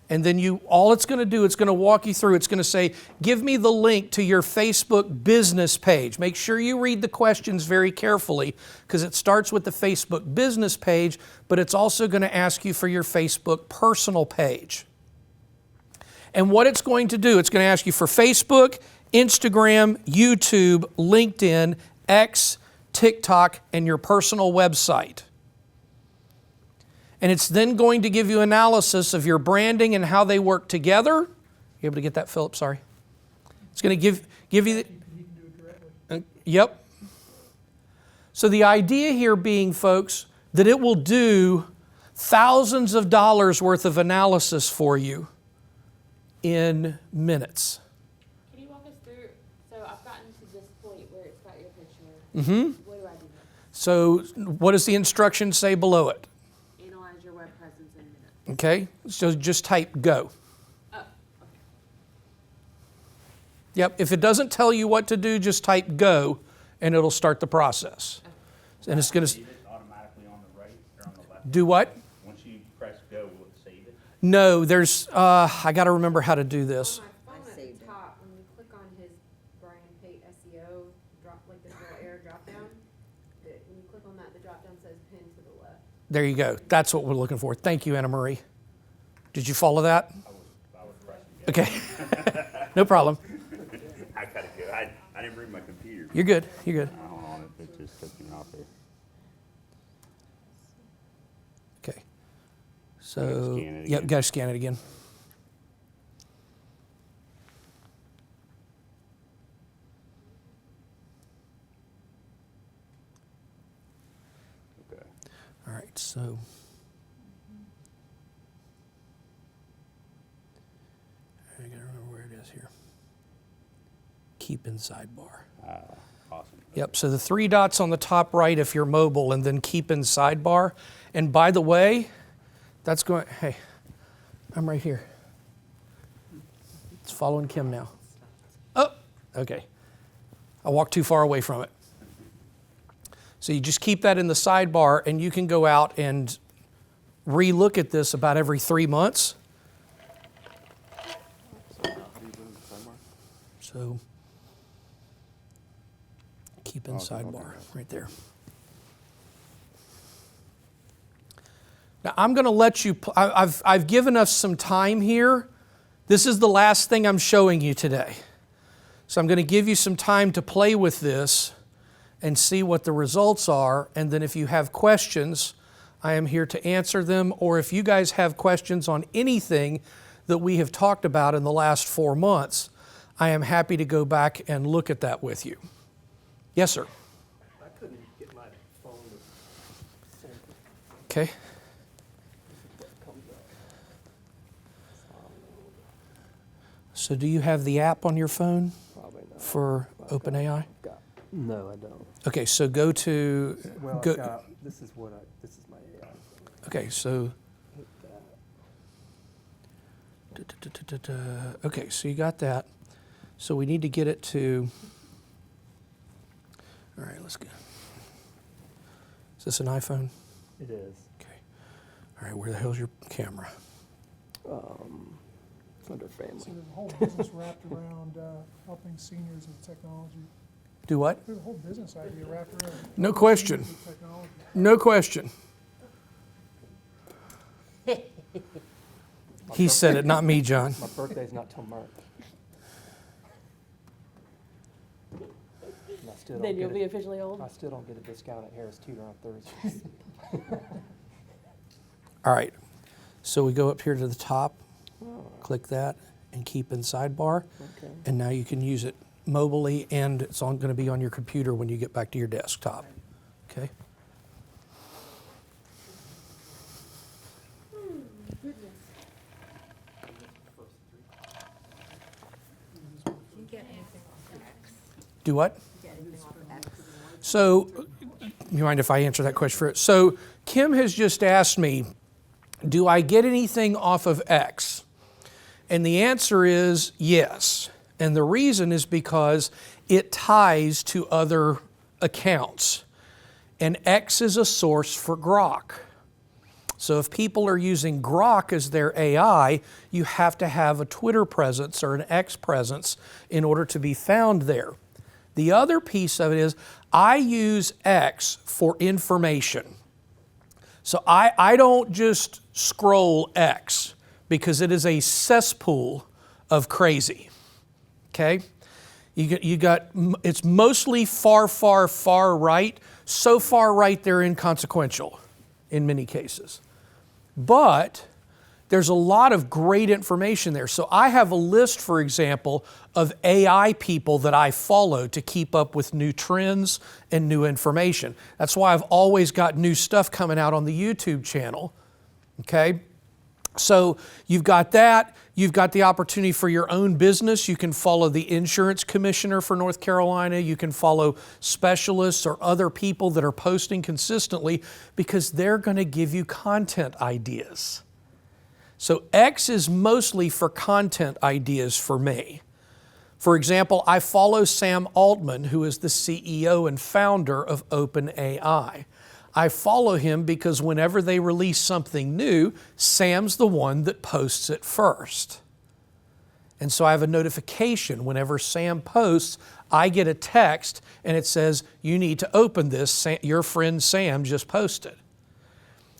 And then all it's going to do, it's going to walk you through. It's going to say, give me the link to your Facebook business page. Make sure you read the questions very carefully because it starts with the Facebook business page, but it's also going to ask you for your Facebook personal page. And what it's going to do, it's going to ask you for Facebook, Instagram, YouTube, LinkedIn, X, TikTok, and your personal website. And it's then going to give you analysis of your branding and how they work together. You able to get that, Philip? Sorry. It's going to give you the... Yep. So the idea here being, folks, that it will do thousands of dollars worth of analysis for you in minutes. Can you walk us through, so I've gotten to this point where it's got your picture. Mm-hmm. What do I do next? So what does the instruction say below it? Analyze your web presence in minutes. Okay, so just type go. Oh, okay. Yep, if it doesn't tell you what to do, just type go and it'll start the process. And it's going to Save it automatically on the right or on the left? do what? Once you press go, will it save it? No, there's, I got to remember how to do this. On my phone I at saved the it. top, when you click on his Brian Pate SEO, like this little arrow drop down, when you click on that, the drop down says pin to the left. There you go. That's what we're looking for. Thank you, Anna Marie. Did you follow that? I was pressing go. Okay. No problem. I gotta go. I didn't bring my computer. You're good. You're good. I don't know, it just took me off there. Okay. So, scan it yep, again? got to scan it again. Okay. All right, so. I got to remember where it is here. Keep in sidebar. Awesome. Yep, so the three dots on the top right if you're mobile, and then keep in sidebar. And by the way, that's going, hey, I'm right here. It's following Kim now. Oh, okay. I walked too far away from it. So you just keep that in the sidebar, and you can go out and re-look at this about every 3 months. So keep in sidebar right there. Now I'm going to let you, I've given us some time here. This is the last thing I'm showing you today. So I'm going to give you some time to play with this and see what the results are. And then if you have questions, I am here to answer them. Or if you guys have questions on anything that we have talked about in the last 4 months, I am happy to go back and look at that with you. Yes, sir. I couldn't get my phone to sync. Okay. What comes up. So do you have the app on your phone Probably not. for OpenAI? No, I don't. Okay, so go to, Well, go, I've got, this is my AI. okay, so, Hit that. okay, so you got that. So we need to get it to, all right, let's go. Is this an iPhone? It is. Okay. All right, where the hell's your camera? It's under family. So there's a whole business wrapped around helping seniors with technology. Do what? There's a whole business idea wrapped around. No helping question. seniors with technology. No question. He said it, not me, John. My birthday's not till March. And I still don't Then get you'll it- be officially old? I still don't get a discount at Harris Teeter on Thursdays. All right, so we go up here to the top, click that, and keep in sidebar, Okay. and now you can use it mobilely, and it's going to be on your computer when you get back to your desktop. Okay? Do what? So, you mind if I answer that question first? So, Kim has just asked me, do I get anything off of X? And the answer is yes. And the reason is because it ties to other accounts. And X is a source for Grok. So if people are using Grok as their AI, you have to have a Twitter presence or an X presence in order to be found there. The other piece of it is I use X for information. So I don't just scroll X because it is a cesspool of crazy. Okay? It's mostly far, far, far right. So far right they're inconsequential in many cases. But there's a lot of great information there. So I have a list, for example, of AI people that I follow to keep up with new trends and new information. That's why I've always got new stuff coming out on the YouTube channel. Okay? So you've got that. You've got the opportunity for your own business. You can follow the insurance commissioner for North Carolina. You can follow specialists or other people that are posting consistently because they're going to give you content ideas. So X is mostly for content ideas for me. For example, I follow Sam Altman, who is the CEO and founder of OpenAI. I follow him because whenever they release something new, Sam's the one that posts it first. And so I have a notification whenever Sam posts, I get a text and it says, you need to open this, your friend Sam just posted.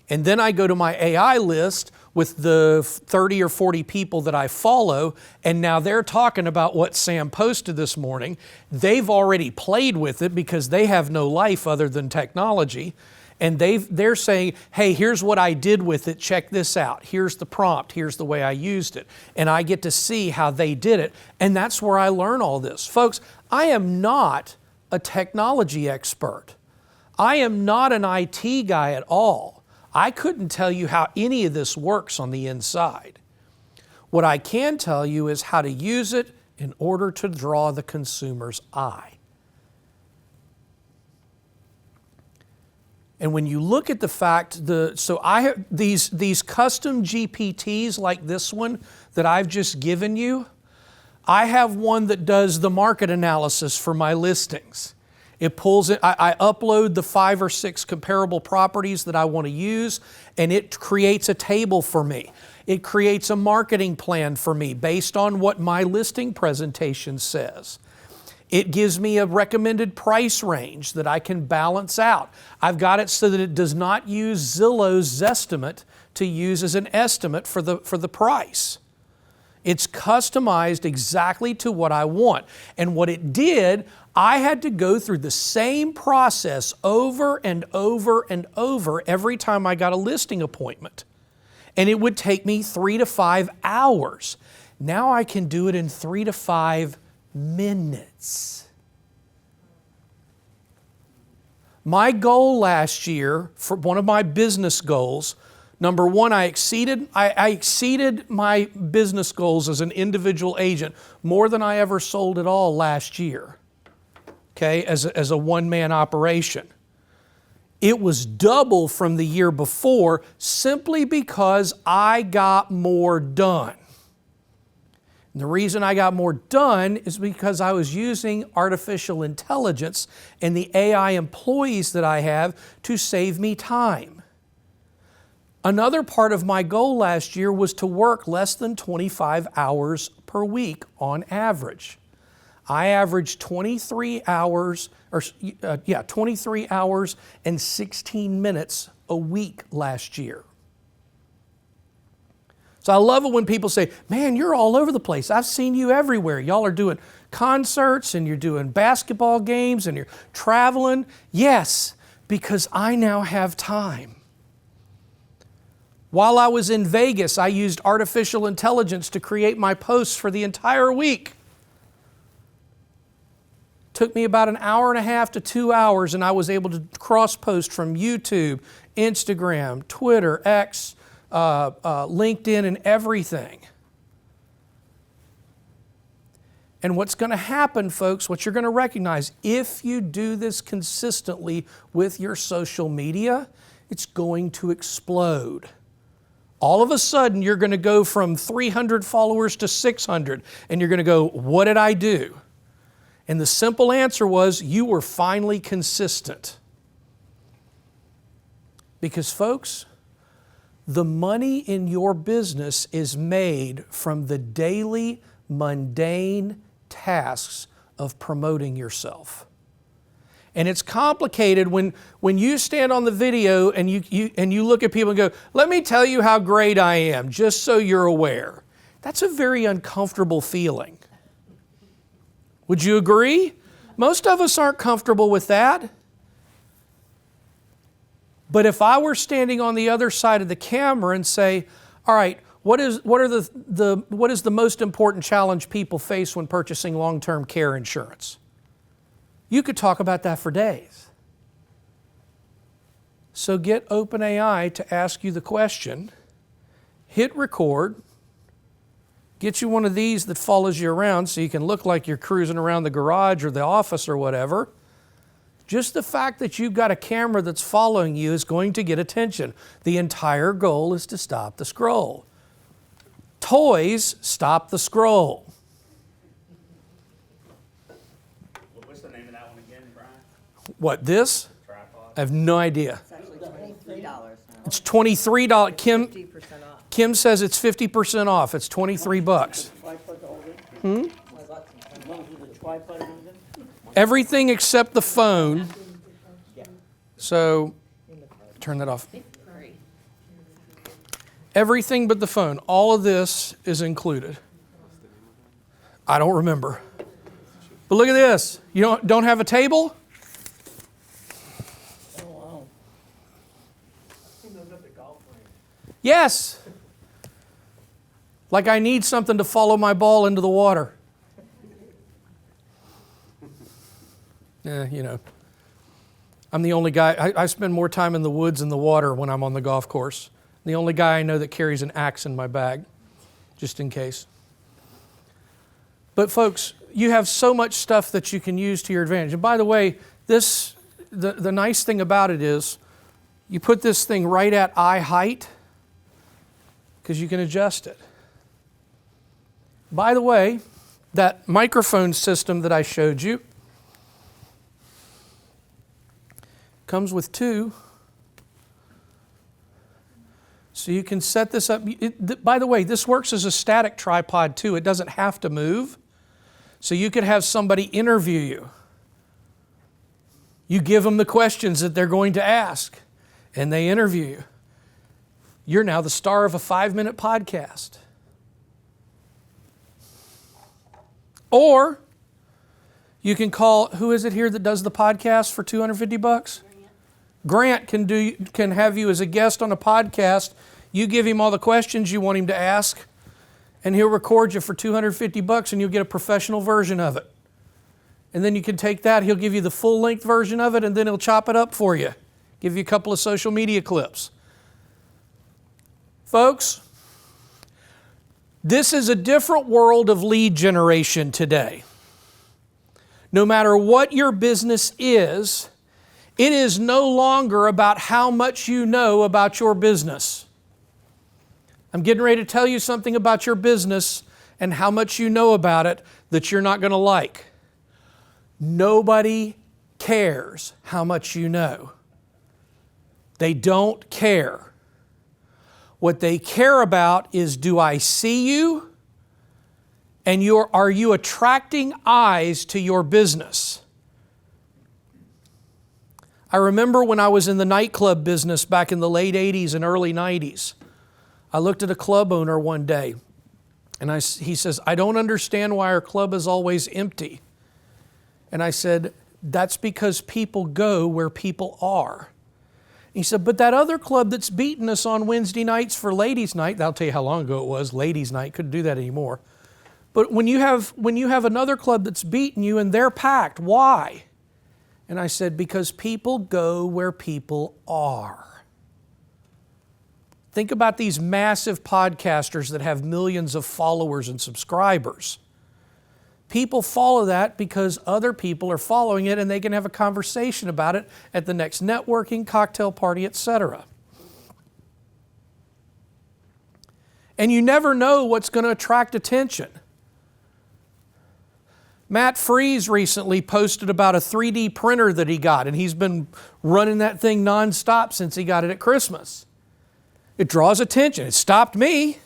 And then I go to my AI list with the 30 or 40 people that I follow, and now they're talking about what Sam posted this morning. They've already played with it because they have no life other than technology. And they're saying, hey, here's what I did with it, check this out. Here's the prompt, here's the way I used it. And I get to see how they did it, and that's where I learn all this. Folks, I am not a technology expert. I am not an IT guy at all. I couldn't tell you how any of this works on the inside. What I can tell you is how to use it in order to draw the consumer's eye. And when you look at the fact, so I have these custom GPTs like this one that I've just given you, I have one that does the market analysis for my listings. It pulls it, I upload the 5 or 6 comparable properties that I want to use, and it creates a table for me. It creates a marketing plan for me based on what my listing presentation says. It gives me a recommended price range that I can balance out. I've got it so that it does not use Zillow's Zestimate to use as an estimate for the price. It's customized exactly to what I want. And what it did, I had to go through the same process over and over and over every time I got a listing appointment. And it would take me 3 to 5 hours. Now I can do it in 3 to 5 minutes. My goal last year, for one of my business goals, number one, I exceeded my business goals as an individual agent more than I ever sold at all last year, okay, as a one-man operation. It was double from the year before simply because I got more done. And the reason I got more done is because I was using artificial intelligence and the AI employees that I have to save me time. Another part of my goal last year was to work less than 25 hours per week on average. I averaged 23 hours and 16 minutes a week last year. So I love it when people say, man, you're all over the place. I've seen you everywhere. Y'all are doing concerts and you're doing basketball games and you're traveling. Yes, because I now have time. While I was in Vegas, I used artificial intelligence to create my posts for the entire week. Took me about an hour and a half to 2 hours, and I was able to cross-post from YouTube, Instagram, Twitter, X, LinkedIn, and everything. And what's going to happen, folks, what you're going to recognize, if you do this consistently with your social media, it's going to explode. All of a sudden, you're going to go from 300 followers to 600, and you're going to go, what did I do? And the simple answer was, you were finally consistent. Because, folks, the money in your business is made from the daily, mundane tasks of promoting yourself. And it's complicated when you stand on the video and you look at people and go, let me tell you how great I am, just so you're aware. That's a very uncomfortable feeling. Would you agree? Most of us aren't comfortable with that. But if I were standing on the other side of the camera and say, all right, what is the most important challenge people face when purchasing long-term care insurance? You could talk about that for days. So get OpenAI to ask you the question, hit record, get you one of these that follows you around so you can look like you're cruising around the garage or the office or whatever. Just the fact that you've got a camera that's following you is going to get attention. The entire goal is to stop the scroll. Toys stop the scroll. What's the name of that one again, Brian? What, this? Tripod? I have no idea. It's actually $23 now. It's $23. 50% off. Kim says it's 50% off. It's $23. Tripod to hold it? As long as the tripod holds it? Everything except the phone. So, turn that off. Everything but the phone. All of this is included. I don't remember. But look at this. You don't have a table? Oh, wow. Seen those at the golf range. Yes. Like I need something to follow my ball into the water. You know, I'm the only guy, I spend more time in the woods and the water when I'm on the golf course. The only guy I know that carries an axe in my bag, just in case. But folks, you have so much stuff that you can use to your advantage. And by the way, the nice thing about it is you put this thing right at eye height because you can adjust it. By the way, that microphone system that I showed you comes with two. So you can set this up. By the way, this works as a static tripod too. It doesn't have to move. So you could have somebody interview you. You give them the questions that they're going to ask, and they interview you. You're now the star of a 5-minute podcast. Or you can call, who is it here that does the podcast for $250? Grant can have you as a guest on a podcast. You give him all the questions you want him to ask, and he'll record you for $250, and you'll get a professional version of it. And then you can take that, he'll give you the full-length version of it, and then he'll chop it up for you. Give you a couple of social media clips. Folks, this is a different world of lead generation today. No matter what your business is, it is no longer about how much you know about your business. I'm getting ready to tell you something about your business and how much you know about it that you're not going to like. Nobody cares how much you know. They don't care. What they care about is, do I see you? And are you attracting eyes to your business? I remember when I was in the nightclub business back in the late 80s and early 90s. I looked at a club owner one day, and he says, I don't understand why our club is always empty. And I said, that's because people go where people are. He said, but that other club that's beating us on Wednesday nights for ladies' night, that'll tell you how long ago it was, ladies' night, couldn't do that anymore. but when you have another club that's beaten you and they're packed, why? And I said, because people go where people are. Think about these massive podcasters that have millions of followers and subscribers. People follow that because other people are following it and they can have a conversation about it at the next networking, cocktail party, etc. And you never know what's going to attract attention. Matt Freeze recently posted about a 3D printer that he got, and he's been running that thing nonstop since he got it at Christmas. It draws attention. It stopped me.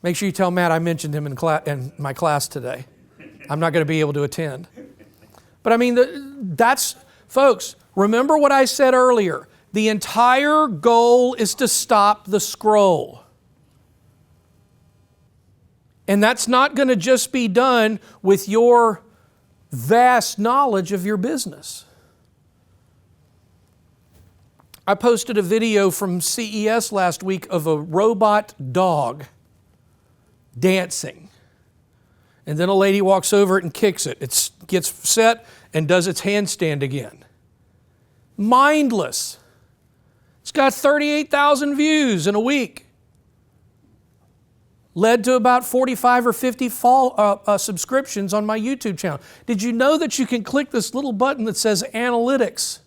Make sure you tell Matt I mentioned him in my class today. I'm not going to be able to attend. But I mean, folks, remember what I said earlier. The entire goal is to stop the scroll. And that's not going to just be done with your vast knowledge of your business. I posted a video from CES last week of a robot dog dancing. And then a lady walks over it and kicks it. It gets set and does its handstand again. Mindless. It's got 38,000 views in a week. Led to about 45 or 50 subscriptions on my YouTube channel. Did you know that you can click this little button that says Analytics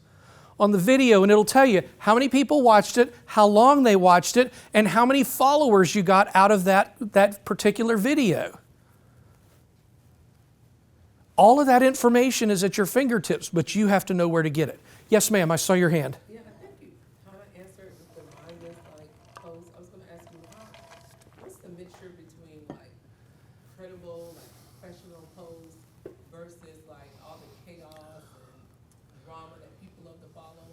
on the video, and it'll tell you how many people watched it, how long they watched it, and how many followers you got out of that particular video. All of that information is at your fingertips, but you have to know where to get it. Yes, ma'am, I saw your hand. Yeah, I think you kind of answered the mindless post. I was going to ask you, what's the mixture between credible, professional posts versus all the chaos and drama that people love to follow?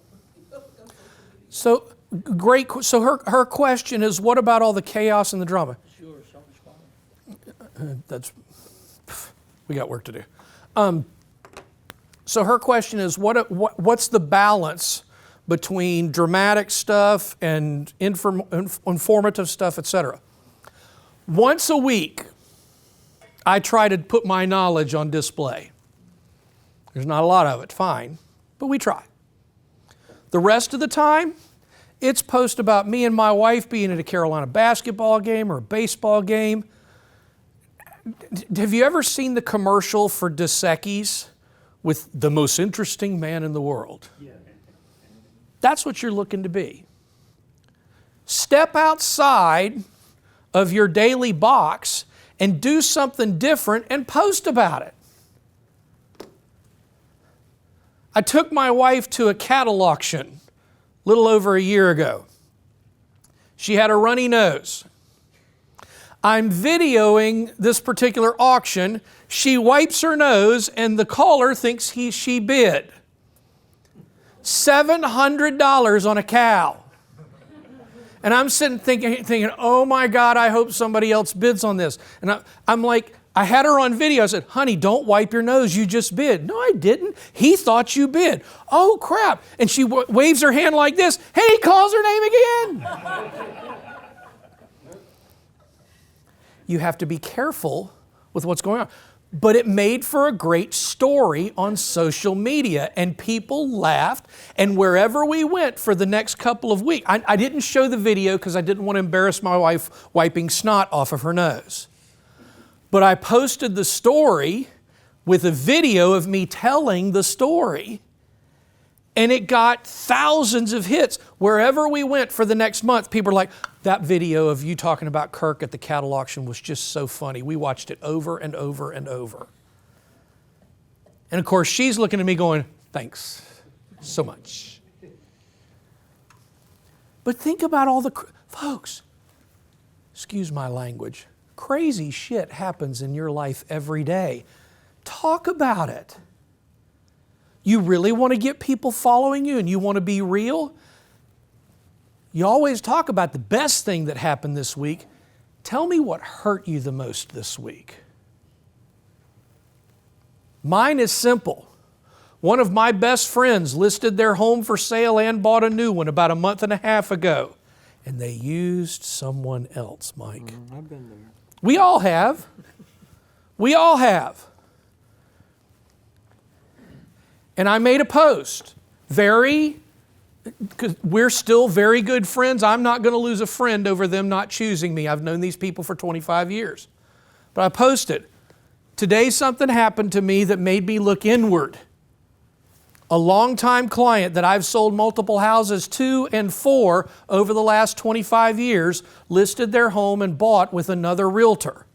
So great. So her question is, what about all the chaos and the drama? Sure, self-responding. We got work to do. So her question is, what's the balance between dramatic stuff and informative stuff, etc.? Once a week, I try to put my knowledge on display. There's not a lot of it, fine, but we try. The rest of the time, it's posts about me and my wife being at a Carolina basketball game or a baseball game. Have you ever seen the commercial for Dos Equis with the most interesting man in the world? Yeah. That's what you're looking to be. Step outside of your daily box and do something different and post about it. I took my wife to a cattle auction a little over a year ago. She had a runny nose. I'm videoing this particular auction. She wipes her nose and the caller thinks she bid. $700 on a cow. And I'm sitting thinking, oh my God, I hope somebody else bids on this. And I'm like, I had her on video. I said, honey, don't wipe your nose. You just bid. No, I didn't. He thought you bid. Oh, crap. And she waves her hand like this. Hey, he calls her name again. You have to be careful with what's going on. But it made for a great story on social media, and people laughed. And wherever we went for the next couple of weeks, I didn't show the video because I didn't want to embarrass my wife wiping snot off of her nose. But I posted the story with a video of me telling the story, and it got thousands of hits. Wherever we went for the next month, people were like, that video of you talking about Kirk at the cattle auction was just so funny. We watched it over and over and over. And of course, she's looking at me going, thanks so much. But think about all the, folks, excuse my language, crazy shit happens in your life every day. Talk about it. You really want to get people following you and you want to be real? You always talk about the best thing that happened this week. Tell me what hurt you the most this week. Mine is simple. One of my best friends listed their home for sale and bought a new one about a month and a half ago. And they used someone else, Mike. I've been there. We all have. We all have. And I made a post. Because we're still very good friends. I'm not going to lose a friend over them not choosing me. I've known these people for 25 years. But I posted, today something happened to me that made me look inward. A longtime client that I've sold multiple houses to and for over the last 25 years listed their home and bought with another realtor.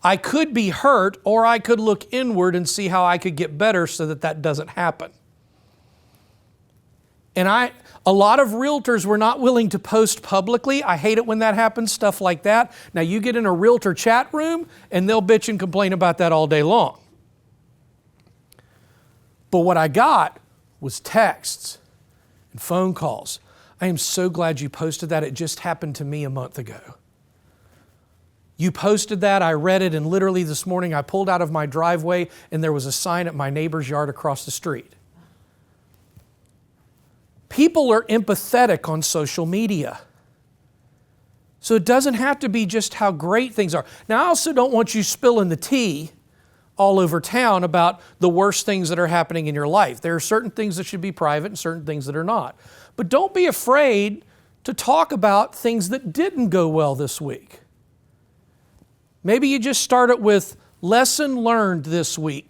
I could be hurt, or I could look inward and see how I could get better so that that doesn't happen. And a lot of realtors were not willing to post publicly. I hate it when that happens, stuff like that. Now you get in a realtor chat room and they'll bitch and complain about that all day long. But what I got was texts and phone calls. I am so glad you posted that. It just happened to me a month ago. You posted that, I read it, and literally this morning I pulled out of my driveway and there was a sign at my neighbor's yard across the street. People are empathetic on social media. So it doesn't have to be just how great things are. Now, I also don't want you spilling the tea all over town about the worst things that are happening in your life. There are certain things that should be private and certain things that are not. But don't be afraid to talk about things that didn't go well this week. Maybe you just start it with lesson learned this week,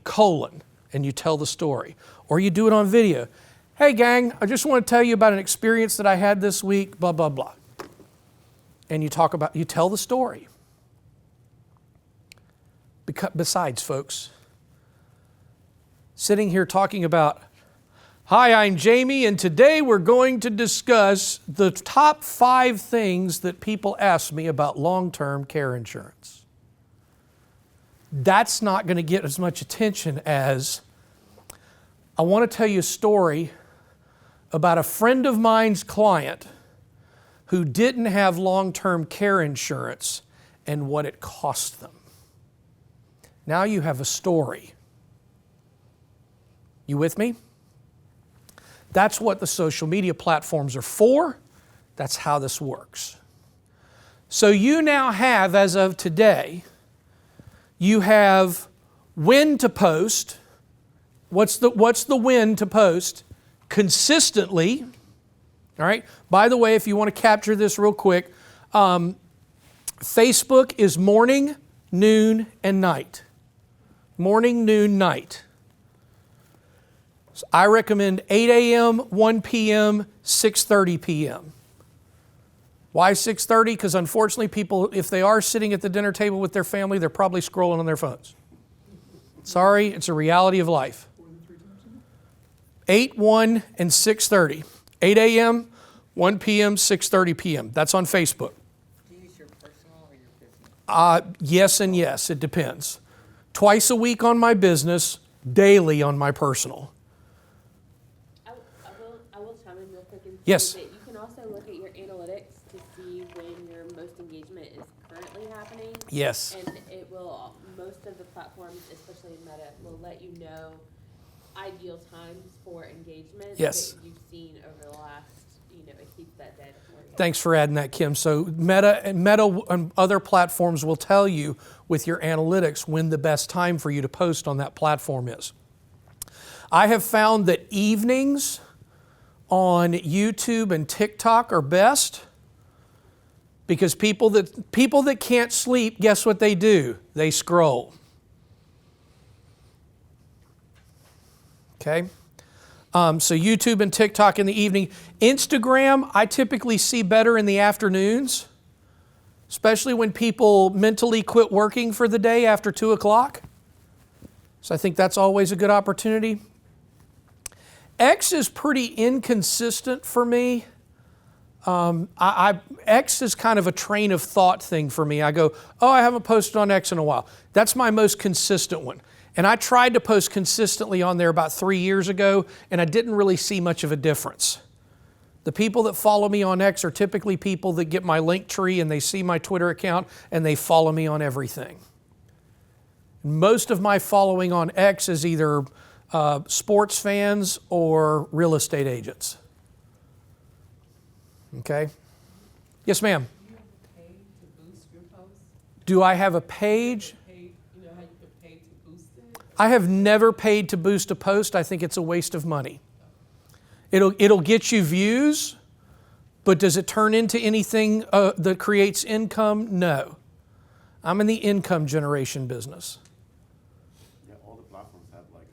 and you tell the story. Or you do it on video. Hey gang, I just want to tell you about an experience that I had this week, blah, blah, blah. And you tell the story. Besides, folks, sitting here talking about, hi, I'm Jamie, and today we're going to discuss the top 5 things that people ask me about long-term care insurance. That's not going to get as much attention as, I want to tell you a story about a friend of mine's client who didn't have long-term care insurance and what it cost them. Now you have a story. You with me? That's what the social media platforms are for. That's how this works. So you now have, as of today, you have when to post. What's the when to post? Consistently. All right. By the way, if you want to capture this real quick, Facebook is morning, noon, and night. Morning, noon, night. So I recommend 8 a.m., 1 p.m., 6:30 p.m. Why 6:30? Because unfortunately people, if they are sitting at the dinner table with their family, they're probably scrolling on their phones. Sorry, it's a reality of life. 8, 1, and 6:30. 8 a.m., 1 p.m., 6:30 p.m. That's on Facebook. Do you use your personal or your business? Yes and yes, it depends. Twice a week on my business, daily on my personal. I will chime in real quick and say Yes. that you can also look at your analytics to see when your most engagement is currently happening. Yes. And it will, most of the platforms, especially Meta, will let you know ideal times for engagement Yes. that you've seen over the last, it keeps that data for you. Thanks for adding that, Kim. So Meta and other platforms will tell you with your analytics when the best time for you to post on that platform is. I have found that evenings on YouTube and TikTok are best because people that can't sleep, guess what they do? They scroll. Okay? So YouTube and TikTok in the evening. Instagram, I typically see better in the afternoons, especially when people mentally quit working for the day after 2 o'clock. So I think that's always a good opportunity. X is pretty inconsistent for me. X is kind of a train of thought thing for me. I go, oh, I haven't posted on X in a while. That's my most consistent one. And I tried to post consistently on there about 3 years ago, and I didn't really see much of a difference. The people that follow me on X are typically people that get my link tree and they see my Twitter account and they follow me on everything. Most of my following on X is either sports fans or real estate agents. Okay? Yes, ma'am. Do you ever pay to boost your posts? Do I have a page? Pay, you know how you could pay to boost it? I have never paid to boost a post. I think it's a waste of money. It'll get you views, but does it turn into anything that creates income? No. I'm in the income generation business. Yeah, all the platforms have like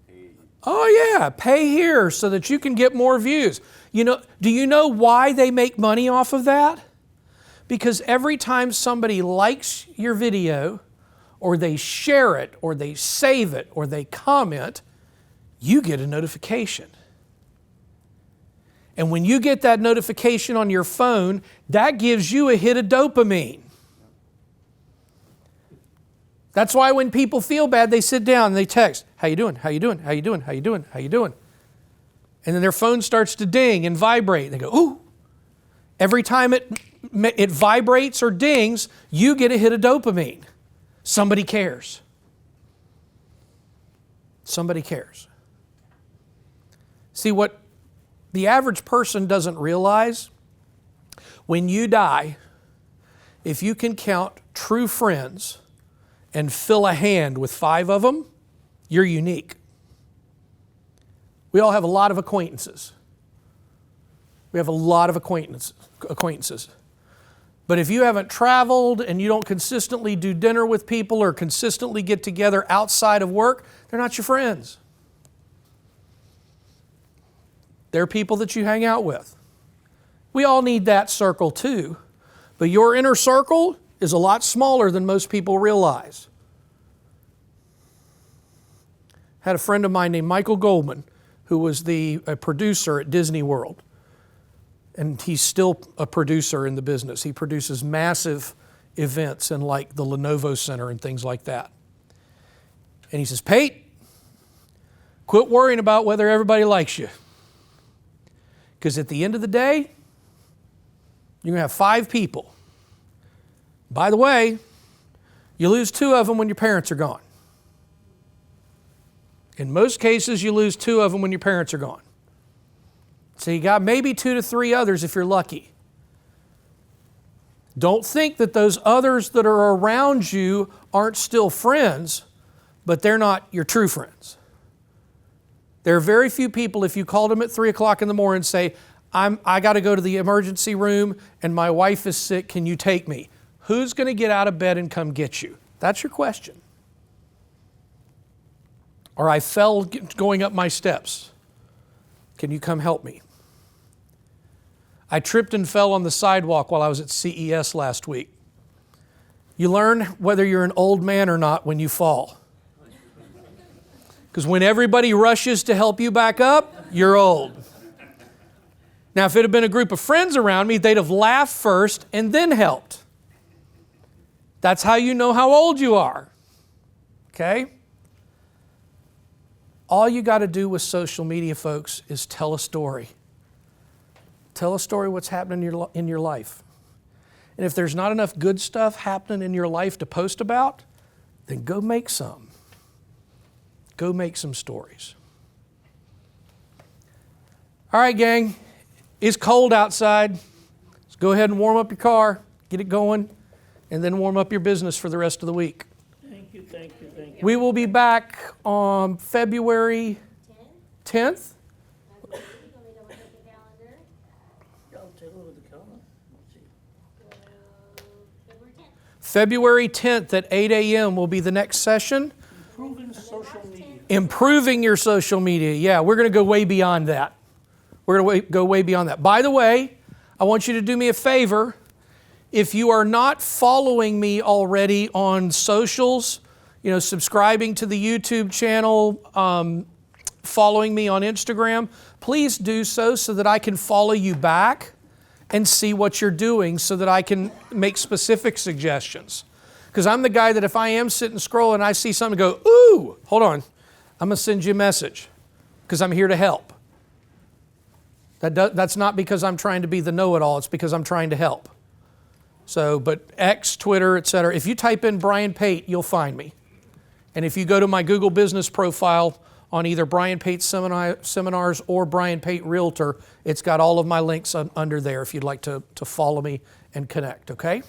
pay. Oh yeah, pay here so that you can get more views. You know, do you know why they make money off of that? Because every time somebody likes your video, or they share it, or they save it, or they comment, you get a notification. And when you get that notification on your phone, that gives you a hit of dopamine. That's why when people feel bad, they sit down and they text, "How you doing? How you doing? How you doing? How you doing? How you doing?" And then their phone starts to ding and vibrate. They go, "Ooh." Every time it vibrates or dings, you get a hit of dopamine. Somebody cares. Somebody cares. See, what the average person doesn't realize, when you die, if you can count true friends and fill a hand with 5 of them, you're unique. We all have a lot of acquaintances. We have a lot of acquaintances. But if you haven't traveled and you don't consistently do dinner with people or consistently get together outside of work, they're not your friends. They're people that you hang out with. We all need that circle too, but your inner circle is a lot smaller than most people realize. Had a friend of mine named Michael Goldman, who was a producer at Disney World. And he's still a producer in the business. He produces massive events in like the Lenovo Center and things like that. And he says, "Pate, quit worrying about whether everybody likes you. Because at the end of the day, you're going to have 5 people. By the way, you lose 2 of them when your parents are gone. In most cases, you lose 2 of them when your parents are gone. So you got maybe 2 to 3 others if you're lucky. Don't think that those others that are around you aren't still friends, but they're not your true friends. There are very few people, if you called them at 3 o'clock in the morning and say, I got to go to the emergency room and my wife is sick, can you take me? Who's going to get out of bed and come get you? That's your question. Or I fell going up my steps. Can you come help me? I tripped and fell on the sidewalk while I was at CES last week. You learn whether you're an old man or not when you fall. Because when everybody rushes to help you back up, you're old. Now, if it had been a group of friends around me, they'd have laughed first and then helped. That's how you know how old you are. Okay? All you got to do with social media, folks, is tell a story. Tell a story what's happening in your life. And if there's not enough good stuff happening in your life to post about, then go make some. Go make some stories. All right, gang. It's cold outside. Let's go ahead and warm up your car, get it going, and then warm up your business for the rest of the week. Thank you, thank you, thank you. We will be back on February 10th. I'll take a look at the calendar. Let's see. February 10th at 8 a.m. will be the next session. Improving social media. Improving your social media. Yeah, we're going to go way beyond that. We're going to go way beyond that. By the way, I want you to do me a favor. If you are not following me already on socials, subscribing to the YouTube channel, following me on Instagram, please do so that I can follow you back and see what you're doing so that I can make specific suggestions. Because I'm the guy that if I am sitting scrolling and I see something go, ooh, hold on, I'm going to send you a message because I'm here to help. That's not because I'm trying to be the know-it-all, it's because I'm trying to help. So, but X, Twitter, etc. If you type in Brian Pate, you'll find me. And if you go to my Google business profile on either Brian Pate Seminars or Brian Pate Realtor, it's got all of my links under there if you'd like to follow me and connect, okay?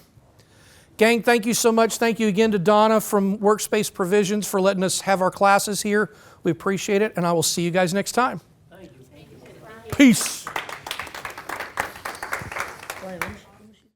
Gang, thank you so much. Thank you again to Donna from Workspace Provisions for letting us have our classes here. We appreciate it, and I will see you guys next time. Thank you. Peace.